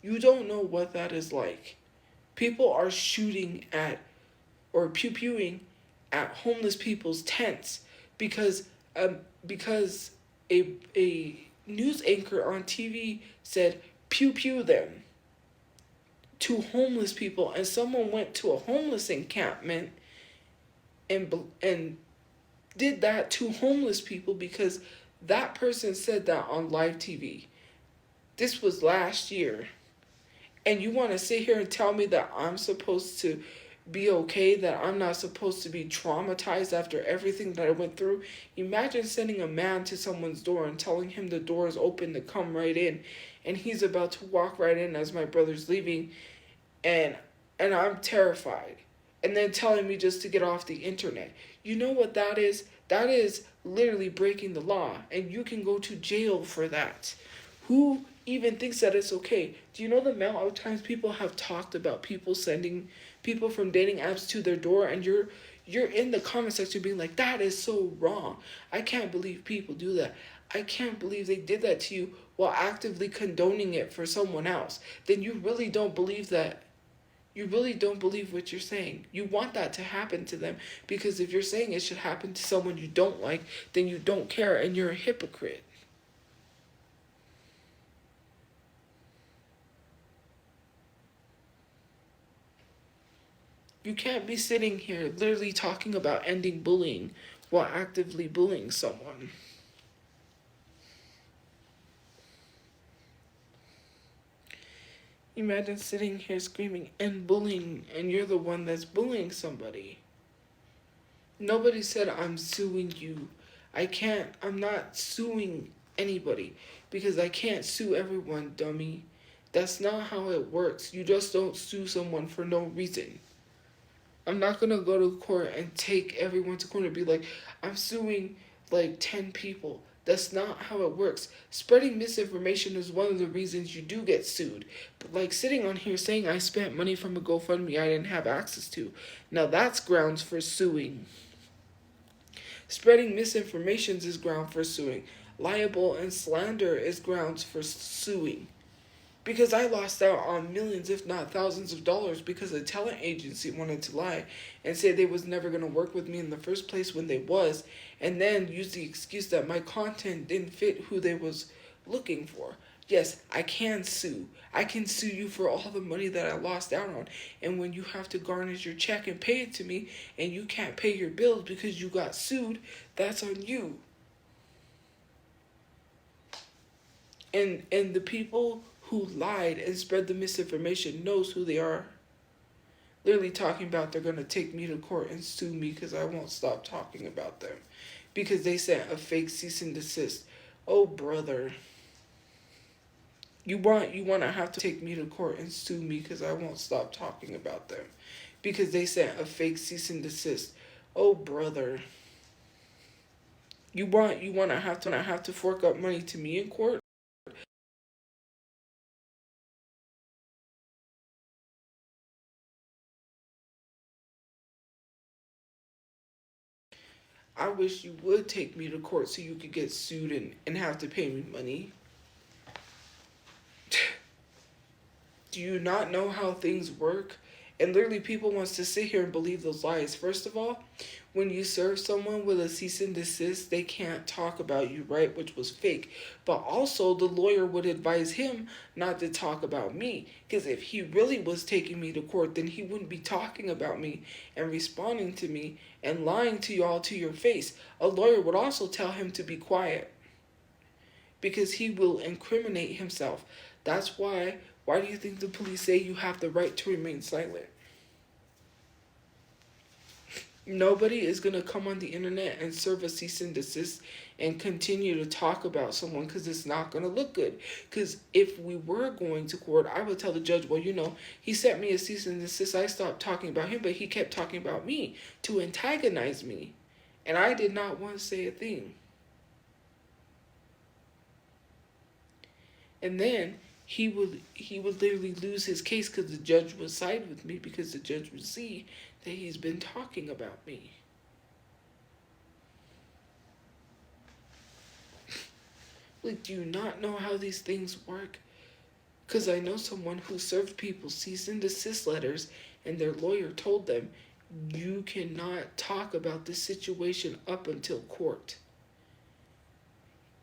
You don't know what that is like. People are shooting at or pew-pewing at homeless people's tents because because a news anchor on TV said pew-pew them to homeless people, and someone went to a homeless encampment and did that to homeless people because that person said that on live TV. This was last year. And you want to sit here and tell me that I'm supposed to be okay, that I'm not supposed to be traumatized after everything that I went through? Imagine sending a man to someone's door and telling him the door is open to come right in, and he's about to walk right in as my brother's leaving, and I'm terrified. And then telling me just to get off the internet. You know what that is? That is literally breaking the law, and you can go to jail for that. Who even thinks that it's okay? Do you know the amount of times people have talked about people sending people from dating apps to their door, and you're in the comment section being like, that is so wrong. I can't believe people do that. I can't believe they did that to you while actively condoning it for someone else. Then you really don't believe that. You really don't believe what you're saying. You want that to happen to them, because if you're saying it should happen to someone you don't like, then you don't care and you're a hypocrite. You can't be sitting here literally talking about ending bullying while actively bullying someone. Imagine sitting here screaming end bullying and you're the one that's bullying somebody. Nobody said I'm suing you. I'm not suing anybody because I can't sue everyone, dummy. That's not how it works. You just don't sue someone for no reason. I'm not gonna go to court and take everyone to court and be like, I'm suing like 10 people. That's not how it works. Spreading misinformation is one of the reasons you do get sued. But like sitting on here saying I spent money from a GoFundMe I didn't have access to, now that's grounds for suing. Spreading misinformation is ground for suing. Libel and slander is grounds for suing. Because I lost out on millions, if not thousands of dollars, because a talent agency wanted to lie and say they was never going to work with me in the first place when they was, and then use the excuse that my content didn't fit who they was looking for. Yes, I can sue. I can sue you for all the money that I lost out on. And when you have to garnish your check and pay it to me, and you can't pay your bills because you got sued, that's on you. And the people who lied and spread the misinformation knows who they are. Literally talking about they're going to take me to court and sue me because I won't stop talking about them. Because they sent a fake cease and desist. Oh, brother. You want to have to take me to court and sue me because I won't stop talking about them. Because they sent a fake cease and desist. Oh, brother. You want to have to fork up money to me in court? I wish you would take me to court so you could get sued and have to pay me money. Do you not know how things work? And literally, people wants to sit here and believe those lies. First of all, when you serve someone with a cease and desist, they can't talk about you, right? Which was fake. But also, the lawyer would advise him not to talk about me. Because if he really was taking me to court, then he wouldn't be talking about me and responding to me and lying to y'all to your face. A lawyer would also tell him to be quiet, because he will incriminate himself. That's why do you think the police say you have the right to remain silent? Nobody is going to come on the internet and serve a cease and desist and continue to talk about someone, because it's not going to look good. Because if we were going to court, I would tell the judge, well, he sent me a cease and desist. I stopped talking about him, but he kept talking about me to antagonize me. And I did not want to say a thing. And then he would literally lose his case, because the judge would side with me, because the judge would see that he's been talking about me. Like, do you not know how these things work? Because I know someone who served people cease and desist letters, and their lawyer told them, you cannot talk about this situation up until court.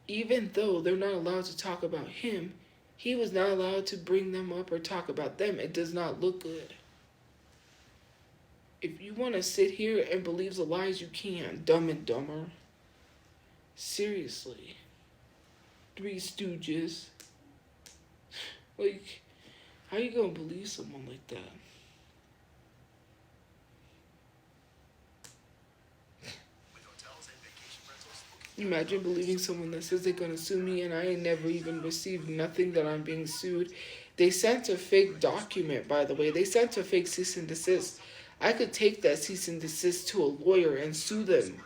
Even though they're not allowed to talk about him, he was not allowed to bring them up or talk about them. It does not look good. If you want to sit here and believe the lies, you can. Dumb and Dumber. Seriously. Three Stooges. Like, how you gonna believe someone like that? Imagine believing someone that says they're gonna sue me, and I ain't never even received nothing that I'm being sued. They sent a fake document, by the way. They sent a fake cease and desist. I could take that cease and desist to a lawyer and sue them.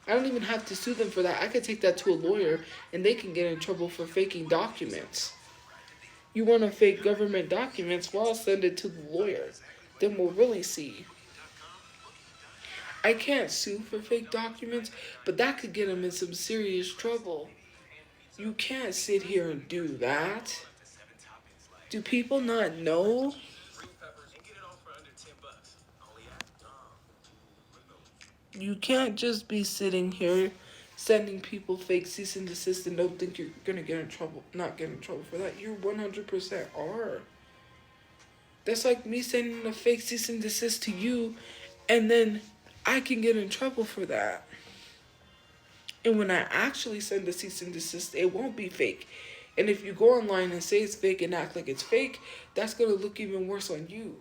I don't even have to sue them for that. I could take that to a lawyer, and they can get in trouble for faking documents. You want to fake government documents? Well, I'll send it to the lawyer. Then we'll really see. I can't sue for fake documents, but that could get them in some serious trouble. You can't sit here and do that. Do people not know? You can't just be sitting here sending people fake cease and desist and don't think you're gonna get in trouble, not get in trouble for that. You 100% are. That's like me sending a fake cease and desist to you, and then I can get in trouble for that. And when I actually send a cease and desist, it won't be fake. And if you go online and say it's fake and act like it's fake, that's gonna look even worse on you.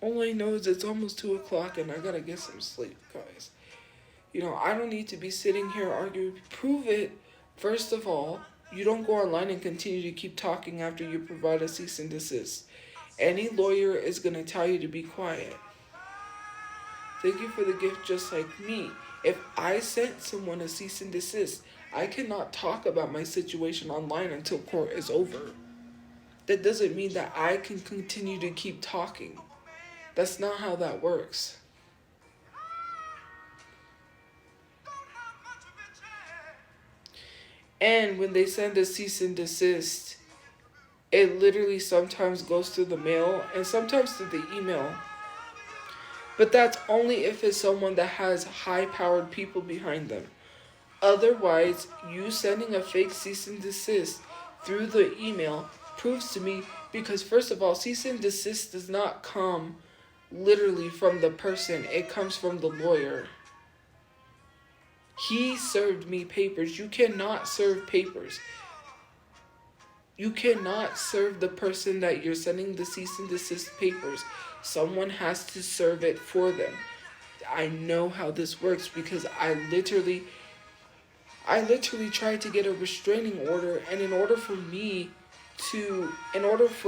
All I know is it's almost 2 o'clock and I gotta get some sleep, guys. I don't need to be sitting here arguing. Prove it. First of all, you don't go online and continue to keep talking after you provide a cease and desist. Any lawyer is gonna tell you to be quiet. Thank you for the gift, just like me. If I sent someone a cease and desist, I cannot talk about my situation online until court is over. That doesn't mean that I can continue to keep talking. That's not how that works. And when they send a cease and desist, it literally sometimes goes through the mail and sometimes through the email. But that's only if it's someone that has high-powered people behind them. Otherwise, you sending a fake cease and desist through the email proves to me, because first of all, cease and desist does not come literally from the person. It comes from the lawyer. He served me papers. You cannot serve papers. You cannot serve the person that you're sending the cease and desist papers. Someone has to serve it for them. I know how this works because I literally tried to get a restraining order, and in order for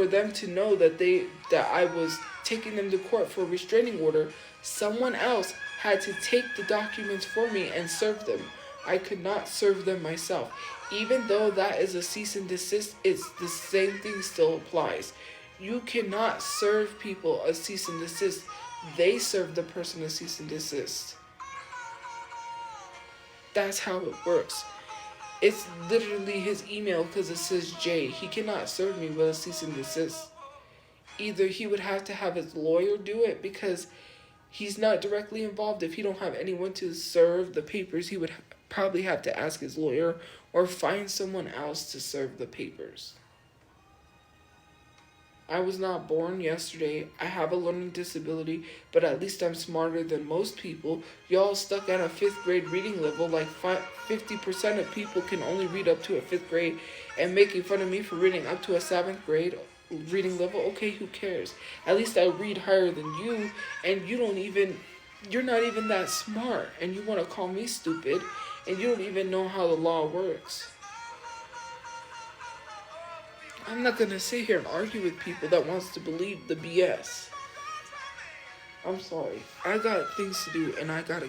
them to know that I was taking them to court for a restraining order, someone else had to take the documents for me and serve them. I could not serve them myself. Even though that is a cease and desist, it's the same thing still applies. You cannot serve people a cease and desist. They serve the person a cease and desist. That's how it works. It's literally his email because it says J. He cannot serve me with a cease and desist. Either he would have to have his lawyer do it because he's not directly involved. If he don't have anyone to serve the papers, he would probably have to ask his lawyer or find someone else to serve the papers. I was not born yesterday. I have a learning disability, but at least I'm smarter than most people. Y'all stuck at a 5th grade reading level, like 50% of people can only read up to a 5th grade, and making fun of me for reading up to a 7th grade reading level. Okay, who cares? At least I read higher than you, and you're not even that smart, and you want to call me stupid, and you don't even know how the law works. I'm not gonna sit here and argue with people that wants to believe the BS. I'm sorry. I got things to do and I gotta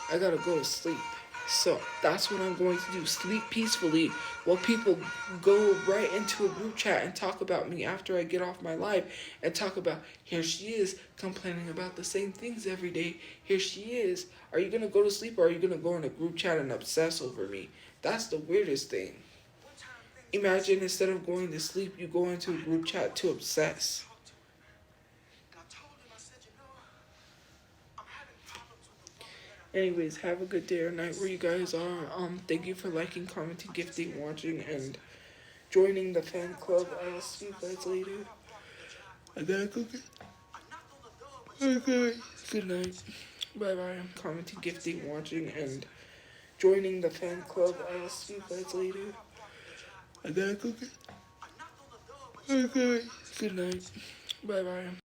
go to sleep. So that's what I'm going to do. Sleep peacefully while people go right into a group chat and talk about me after I get off my live and talk about, here she is complaining about the same things every day. Here she is. Are you gonna go to sleep or are you gonna go in a group chat and obsess over me? That's the weirdest thing. Imagine instead of going to sleep, you go into a group chat to obsess. Anyways, have a good day or night where you guys are. Thank you for liking, commenting, gifting, watching, and joining the fan club. I will see you guys later. I gotta go get... Okay. Good night. Bye-bye. Commenting, gifting, watching, and joining the fan club. I will see you guys later. I gotta go get... Okay. Good night. Bye-bye.